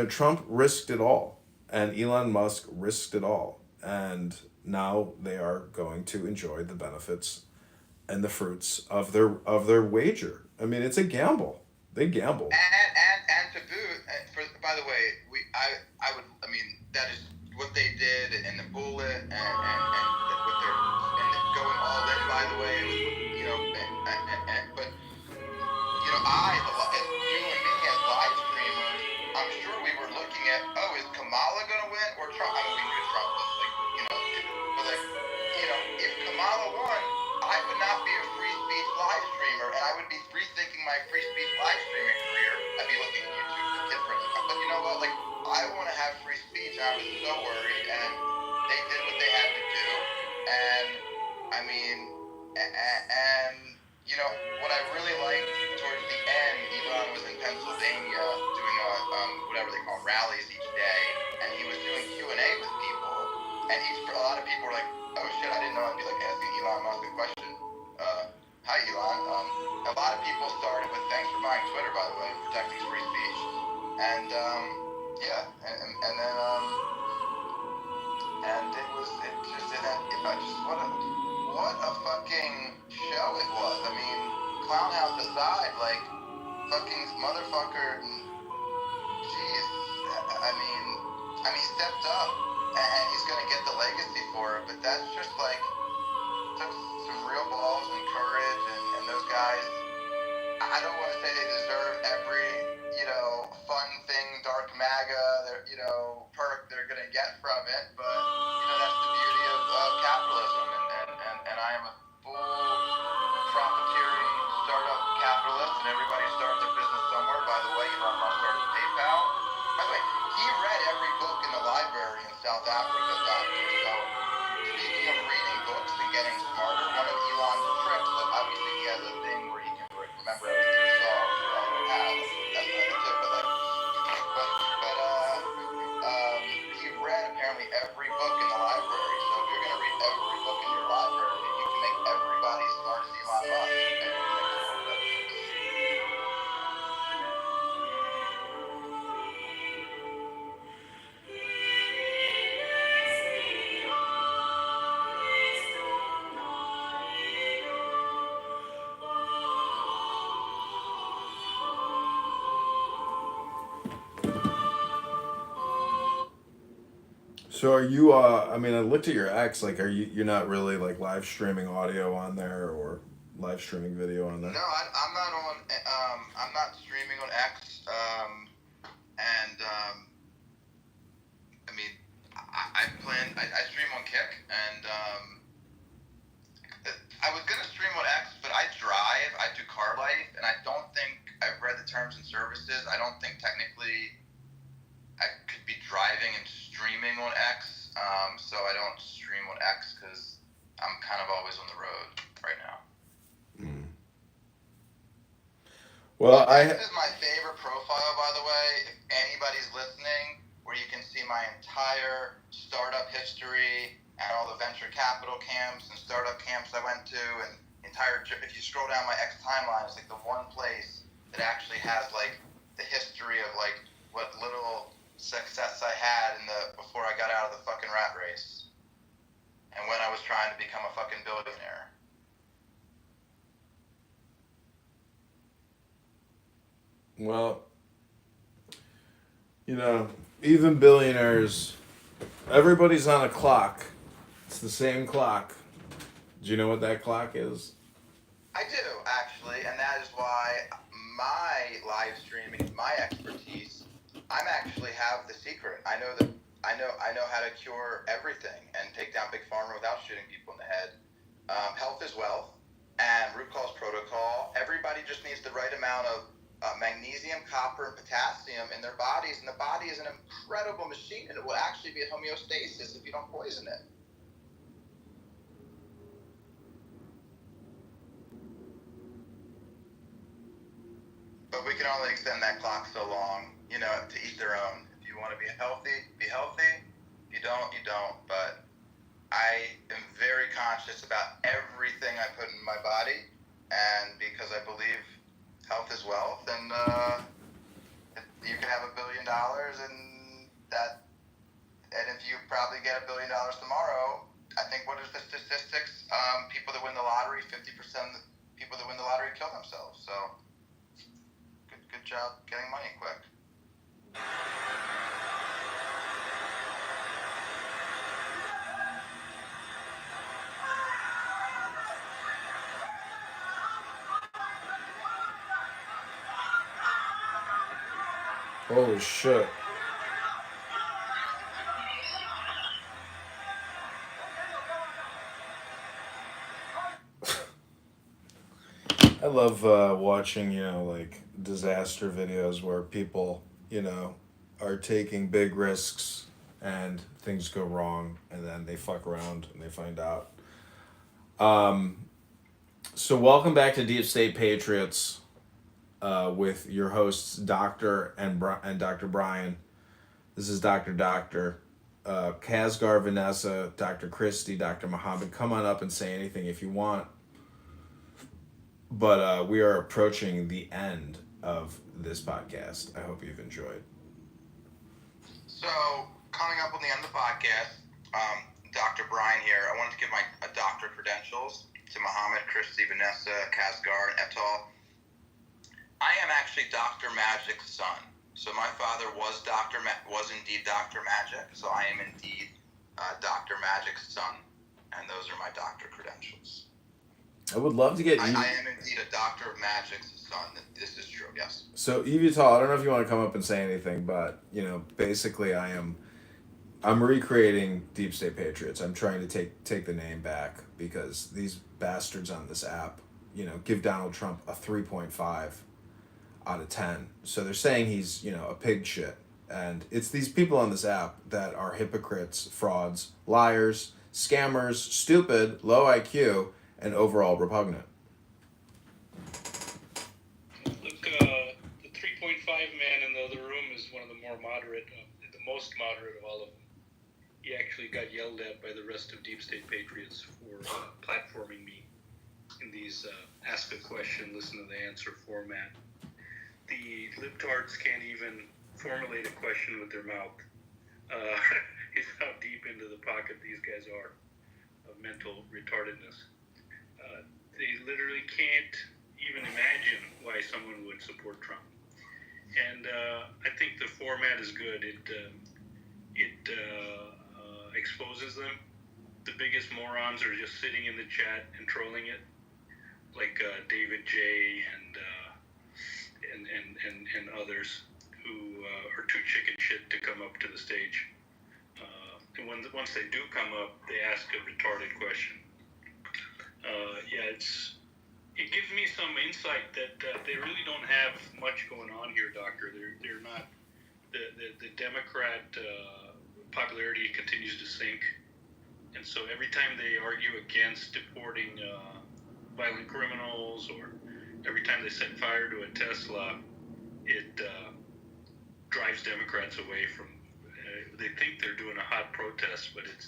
Trump risked it all, and Elon Musk risked it all, and now they are going to enjoy the benefits and the fruits of their wager. I mean, it's a gamble. They gamble. And to boot, by the way, that is what they did in the bullet, and what they're going all in. By the way, but you and me as live streamers, I'm sure we were looking at, is Kamala gonna win or Trump? I mean, we knew Trump was if Kamala won, I would not be a free speech live streamer, and I would be rethinking my free speech live streaming career. I'd be looking at YouTube for kid friendly. But you know what? Like, I want to have free speech, and I was so worried, and they did what they had to do. And I mean, what I really liked towards the end, Elon was in Pennsylvania doing whatever they call rallies each day, and he was doing Q&A with people, and a lot of people were like, oh shit, I didn't know I'd be like asking Elon Musk a question. Hi Elon. A lot of people started with thanks for buying Twitter, by the way, protecting free speech. And what a fucking show it was. I mean, Clown House aside, like, fucking motherfucker, jeez, I mean, he stepped up, and he's gonna get the legacy for it, but that's just like, took some real balls and courage, and those guys, I don't want to say they deserve every, fun thing, dark MAGA, perk they're going to get from it, but, that's the beauty of capitalism, and I am a full profiteering startup capitalist, and everybody starts their business somewhere. By the way, Elon Musk started PayPal. By the way, he read every book in the library in South Africa, doctor, so speaking of reading books and getting smarter, one of Elon's tricks, that obviously he has a thing where he can remember everything he saw. We all have. That's what I did too. He read apparently every book in the library. So if you're gonna read every book in your library, you can make everybody as smart as Elon Musk, and you can make the world a better place. So are you? I mean, I looked at your X. Like, you're not really like live streaming audio on there or live streaming video on there? No, I'm not on. I'm not streaming on X. I mean, I stream on Kick, and I was gonna stream on X, but I drive. I do car life, and I don't think I've read the terms and services. I don't think technically I could be driving and streaming on X. So I don't stream on X because I'm kind of always on the road right now. Well, This is my favorite profile, by the way. If anybody's listening, where you can see my entire startup history and all the venture capital camps and startup camps I went to, and if you scroll down my X timeline, it's like the one place that actually has like the history of like what little success I had before I got out of the fucking rat race, and when I was trying to become a fucking billionaire. Well, even billionaires, everybody's on a clock. It's the same clock. Do you know what that clock is? I do, actually, and that is why my live streaming is my expertise. I'm actually have the secret. I know how to cure everything and take down big pharma without shooting people in the head. Health is wealth, and root cause protocol. Everybody just needs the right amount of magnesium, copper, and potassium in their bodies, and the body is an incredible machine, and it will actually be at homeostasis if you don't poison it. But we can only extend that clock so long, to each their own. If you want to be healthy, be healthy. If you don't, you don't. But I am very conscious about everything I put in my body, and because I believe health is wealth, and you can have $1 billion, and if you probably get $1 billion tomorrow, I think what is the statistics? People that win the lottery, 50% of the people that win the lottery kill themselves. So good job getting money quick. Holy shit. I love watching, like disaster videos where people, are taking big risks and things go wrong and then they fuck around and they find out. So welcome back to Deep State Patriots. With your hosts, Dr. and Dr. Brian. This is Dr. Kazgar, Vanessa, Dr. Christy, Dr. Muhammad. Come on up and say anything if you want. But we are approaching the end of this podcast. I hope you've enjoyed. So, coming up on the end of the podcast, Dr. Brian here. I wanted to give my doctor credentials to Muhammad, Christy, Vanessa, Kazgar, and et al. I am actually Dr. Magic's son. So my father was was indeed Dr. Magic. So I am indeed Dr. Magic's son, and those are my doctor credentials. I would love to get. I am indeed a Doctor of Magic's son. This is true. Yes. So Evital, I don't know if you want to come up and say anything, but basically, I'm recreating Deep State Patriots. I'm trying to take the name back because these bastards on this app, give Donald Trump a 3.5 out of 10. So they're saying he's, a pig shit. And it's these people on this app that are hypocrites, frauds, liars, scammers, stupid, low IQ, and overall repugnant. Look, the 3.5 man in the other room is one of the more moderate, the most moderate of all of them. He actually got yelled at by the rest of Deep State Patriots for platforming me in these ask a question, listen to the answer format. The libtards can't even formulate a question with their mouth. It's how deep into the pocket these guys are of mental retardedness. They literally can't even imagine why someone would support Trump. And I think the format is good. It exposes them. The biggest morons are just sitting in the chat and trolling it, like David J. and others who are too chicken shit to come up to the stage. And once they do come up, they ask a retarded question. It gives me some insight that they really don't have much going on here, Doctor. They're not the Democrat popularity continues to sink, and so every time they argue against deporting violent criminals, or every time they set fire to a Tesla, it drives Democrats away from. They think they're doing a hot protest, but it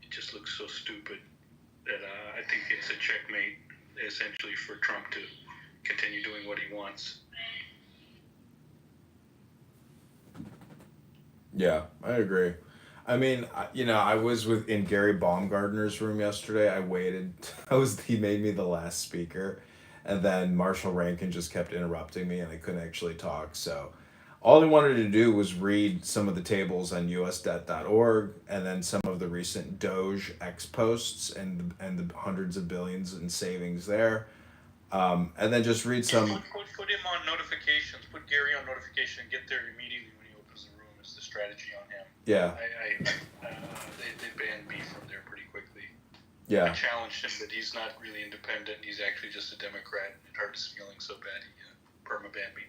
just looks so stupid that I think it's a checkmate, essentially, for Trump to continue doing what he wants. Yeah, I agree. I mean, I was in Gary Baumgartner's room yesterday. I waited. He made me the last speaker, and then Marshall Rankin just kept interrupting me, and I couldn't actually talk. So all he wanted to do was read some of the tables on usdebt.org, and then some of the recent Doge X posts and the hundreds of billions in savings there, and then just read some. Put him on notifications. Put Gary on notification and get there immediately when he opens the room. Is the strategy on him? Yeah. They banned me from there pretty quickly. Yeah. I challenged him, but he's not really independent. He's actually just a Democrat. It hurt his feelings so bad he perma-banned me.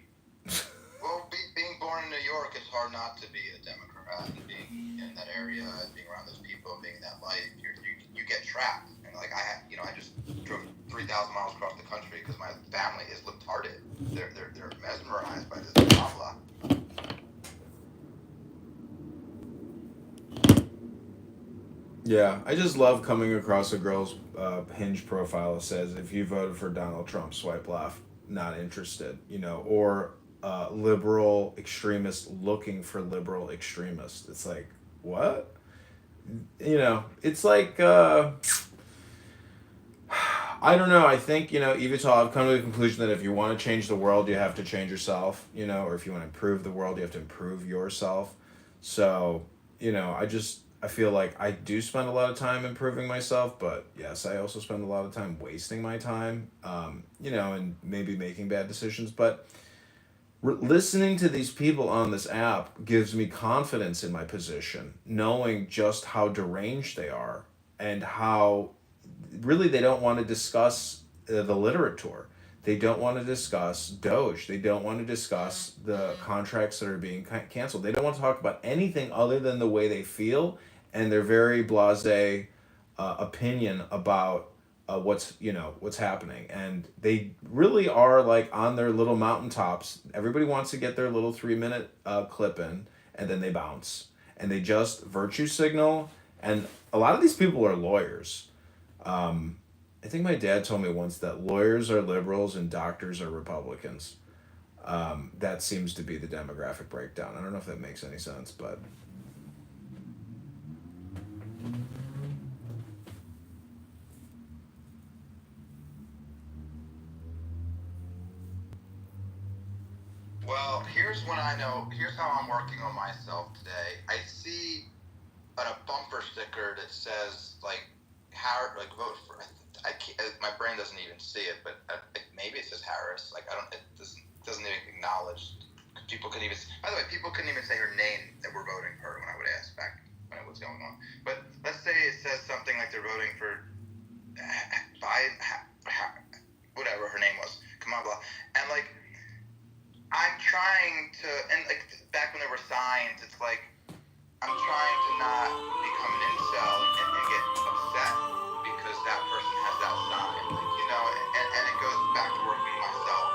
Well, being born in New York, it's hard not to be a Democrat. And being in that area and being around those people and being in that life, you get trapped. And like I just drove 3,000 miles across the country because my family is libtarded. They're mesmerized by this blah blah. Yeah, I just love coming across a girl's Hinge profile that says, if you voted for Donald Trump, swipe left, not interested, or liberal extremist looking for liberal extremists. It's like, what? It's like, I don't know. I think, Evital, I've come to the conclusion that if you want to change the world, you have to change yourself, or if you want to improve the world, you have to improve yourself. So, I feel like I do spend a lot of time improving myself, but yes, I also spend a lot of time wasting my time, and maybe making bad decisions. But listening to these people on this app gives me confidence in my position, knowing just how deranged they are and how really they don't want to discuss the literature. They don't want to discuss Doge. They don't want to discuss the contracts that are being canceled. They don't want to talk about anything other than the way they feel and their very blasé opinion about what's happening. And they really are like on their little mountaintops. Everybody wants to get their little 3-minute clip in, and then they bounce. And they just virtue signal. And a lot of these people are lawyers. I think my dad told me once that lawyers are liberals and doctors are Republicans. That seems to be the demographic breakdown. I don't know if that makes any sense, but... Well, here's when I know. Here's how I'm working on myself today. I see a bumper sticker that says like vote for. I can't, my brain doesn't even see it, but maybe it says Harris. Like I don't. It doesn't even acknowledge. People couldn't even. By the way, people couldn't even say her name that we're voting for when I would ask back when it was going on. But let's say it says something like they're voting for whatever her name was, Kamala, and like I'm trying to, and like back when there were signs, it's like I'm trying to not become an incel and get upset because that person has that sign, like, you know, and it goes back to working myself.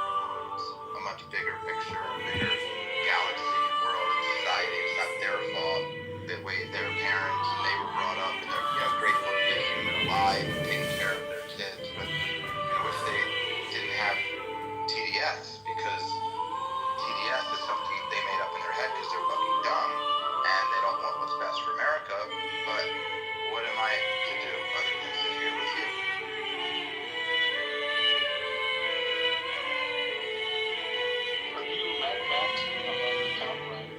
It's a much bigger picture, a bigger galaxy and world and society. It's not their fault. The way their parents and they were brought up and they're grateful to be a human alive and taking care of their kids, but wish they didn't have TDS because TDS is something they made up in their head because they're fucking dumb and they don't want what's best for America. But what am I to do other than sit here with you? Are you Mad Max on another account, Brian?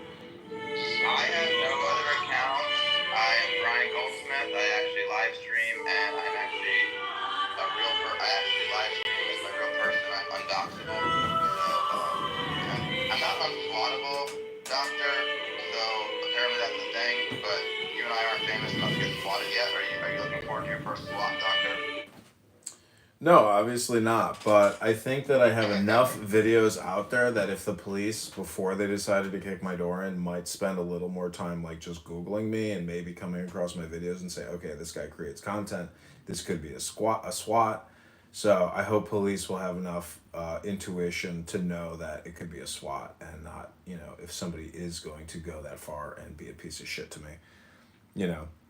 I have no other accounts. I am Brian Goldsmith. I actually live stream and I'm actually a real I actually live stream as my real person. I'm undoxable. So I'm not unswattable, doctor. So apparently that's a thing, but you and I aren't famous enough to get swatted yet. Are you looking forward to your first swat, doctor? No, obviously not. But I think that I have enough videos out there that if the police, before they decided to kick my door in, might spend a little more time like just Googling me and maybe coming across my videos and say, okay, this guy creates content. This could be a SWAT. So I hope police will have enough intuition to know that it could be a SWAT and not, if somebody is going to go that far and be a piece of shit to me.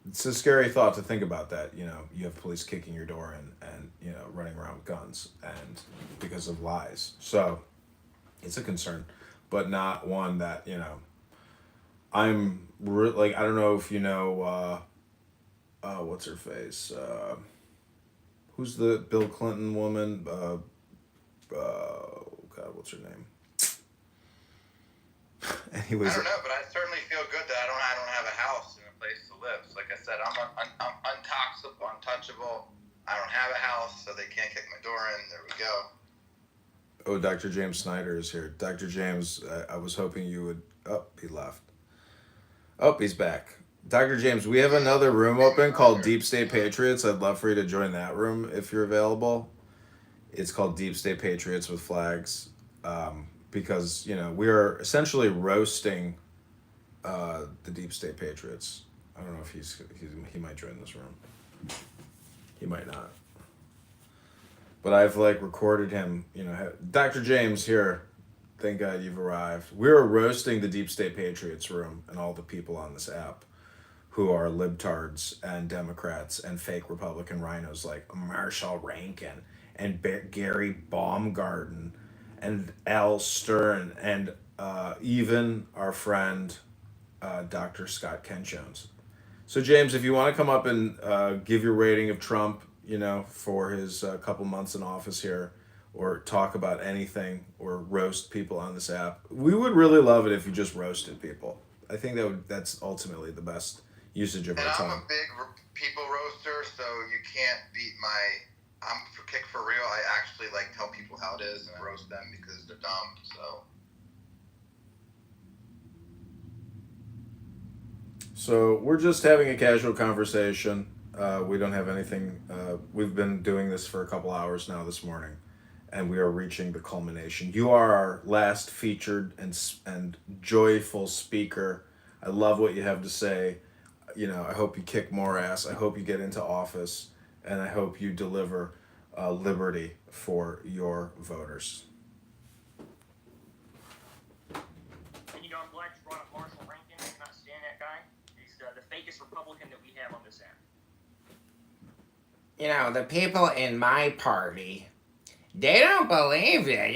It's a scary thought to think about that, you have police kicking your door in and, running around with guns and because of lies. So it's a concern, but not one that, I'm like, I don't know if what's her face? Who's the Bill Clinton woman? God, what's her name? Anyways. I don't know, but I certainly feel good that I don't have a house and a place to live. So like I said, I'm untoxical, untouchable. I don't have a house, so they can't kick my door in. There we go. Oh, Dr. James Snyder is here. Dr. James, I was hoping you would... Oh, he left. Oh, he's back. Dr. James, we have another room open called Deep State Patriots. I'd love for you to join that room if you're available. It's called Deep State Patriots with Flags. Because, we are essentially roasting the Deep State Patriots. I don't know if he might join this room. He might not. But I've recorded him, Dr. James here. Thank God you've arrived. We're roasting the Deep State Patriots room and all the people on this app who are libtards and Democrats and fake Republican rhinos like Marshall Rankin and Gary Baumgarten and Al Stern and even our friend Dr. Scott Kent Jones. So James, if you want to come up and give your rating of Trump, for his couple months in office here, or talk about anything, or roast people on this app, we would really love it if you just roasted people. I think that's ultimately the best usage of our time. I'm a big people roaster, so you can't beat I'm for kick for real. I actually tell people how it is and roast them because they're dumb. So we're just having a casual conversation. We don't have anything. We've been doing this for a couple hours now this morning, and we are reaching the culmination. You are our last featured and joyful speaker. I love what you have to say. I hope you kick more ass. I hope you get into office, and I hope you deliver liberty for your voters. And I'm glad you brought up Marshall Rankin. I cannot stand that guy. He's the fakest Republican that we have on this app. The people in my party, they don't believe it.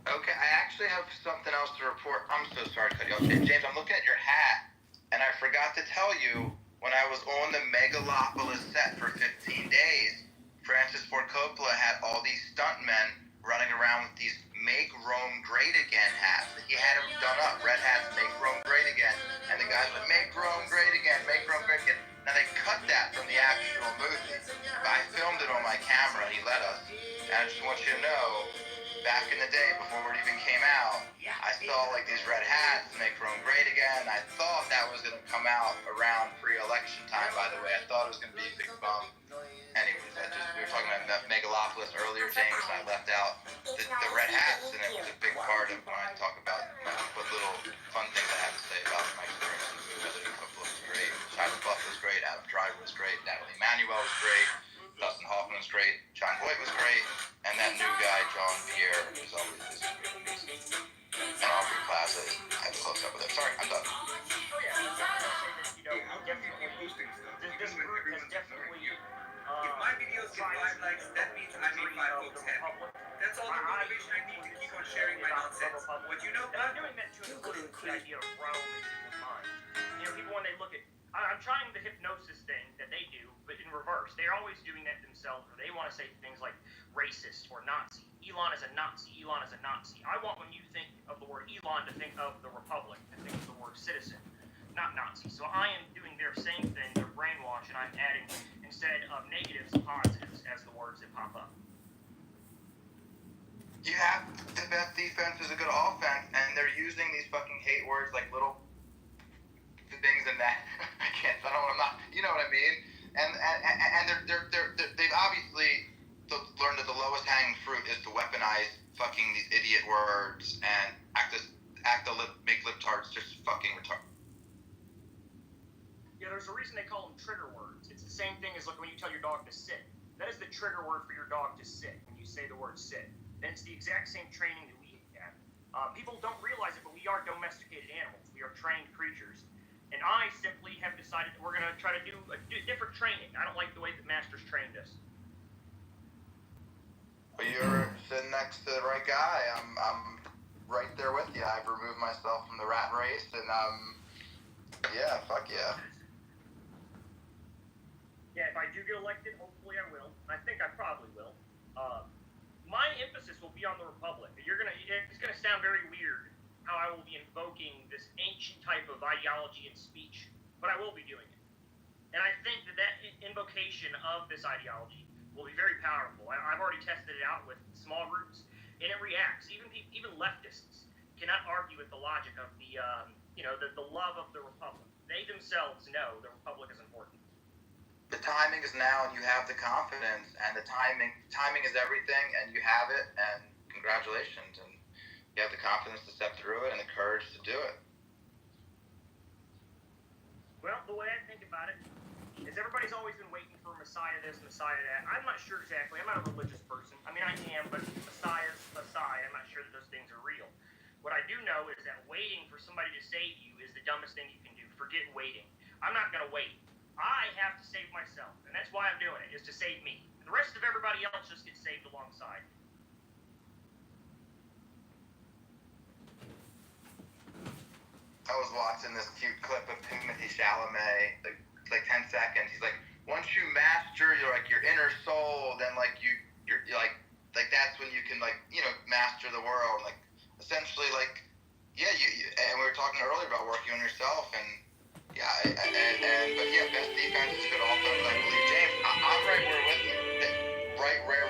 Okay, I actually have something else to report. I'm so sorry to cut you off. James, I'm looking at your hat, and I forgot to tell you, when I was on the Megalopolis set for 15 days, Francis Ford Coppola had all these stuntmen running around with these "Make Rome Great Again" hats. He had them done up, red hats, "Make Rome Great Again," and the guys went, "Make Rome Great Again, make Rome great again." Now they cut that from the actual movie. I filmed it on my camera, and he let us. And I just want you to know, back in the day, before it even came out, I saw like these red hats, "Make Rome Great Again." I thought that was gonna come out around pre-election time. By the way, I thought it was gonna be a big bump. Anyways, we were talking about Megalopolis earlier, James, and I left out the red hats, and it was a big part of when I talk about what little fun things I have to say about my experience in the movie. Whether Cook was great, Shia LaBeouf was great, Adam Driver was great, Natalie Emmanuel was great, Dustin Hoffman was great, John Voight was great, and that new guy, John Pierre, was always amazing. And Aubrey Plaza, I had to close up with it. Sorry, I'm done. Oh yeah, I was gonna say that, this group has definitely If my videos get 5 likes, that means I made 5 folks happy. That's all the motivation I need to keep on sharing my nonsense. But you know And I'm what? doing that to include the idea of Rome in people's minds. People when they look at, I'm trying the hypnosis thing that they do, but in reverse. They're always doing that themselves, where they want to say things like racist or Nazi. Elon is a Nazi. Elon is a Nazi. I want when you think of the word Elon to think of the Republic, to think of the word citizen, not Nazi. So I am doing their same thing, their brainwash, and I'm adding, instead of negatives, positives as the words that pop up. You have the best defense is a good offense, and they're using these fucking hate words like little things and that. I can't. I don't. I'm not. You know what I mean? And they've obviously learned that the lowest hanging fruit is to weaponize fucking these idiot words and make libtards just fucking retarded. Yeah, there's a reason they call them trigger words. It's the same thing as like when you tell your dog to sit. That is the trigger word for your dog to sit when you say the word sit. And it's the exact same training that we have. People don't realize it, but we are domesticated animals. We are trained creatures. And I simply have decided that we're going to try to do a different training. I don't like the way that Masters trained us. Well, you're sitting next to the right guy. I'm right there with you. I've removed myself from the rat race, and yeah, fuck yeah. Yeah, if I do get elected, hopefully I will. I think I probably will. My emphasis will be on the Republic. It's gonna sound very weird how I will be invoking this ancient type of ideology and speech, but I will be doing it. And I think that invocation of this ideology will be very powerful. I've already tested it out with small groups, and it reacts. Even leftists cannot argue with the logic of the love of the Republic. They themselves know the Republic is important. The timing is now, and you have the confidence, and the timing is everything, and you have it, and congratulations, and you have the confidence to step through it and the courage to do it. Well, the way I think about it is everybody's always been waiting for Messiah this, Messiah that. I'm not sure exactly. I'm not a religious person. I mean, I am, but Messiah's Messiah. I'm not sure that those things are real. What I do know is that waiting for somebody to save you is the dumbest thing you can do. Forget waiting. I'm not going to wait. I have to save myself, and that's why I'm doing it, is to save me. The rest of everybody else just gets saved alongside. I was watching this cute clip of Timothy Chalamet, like 10 seconds. He's like, once you master your inner soul, then you're like that's when you can master the world. Like essentially yeah, and we were talking earlier about working on yourself, and yeah, but yeah, best defense is good offense. I believe James. I'm right where with you. Right where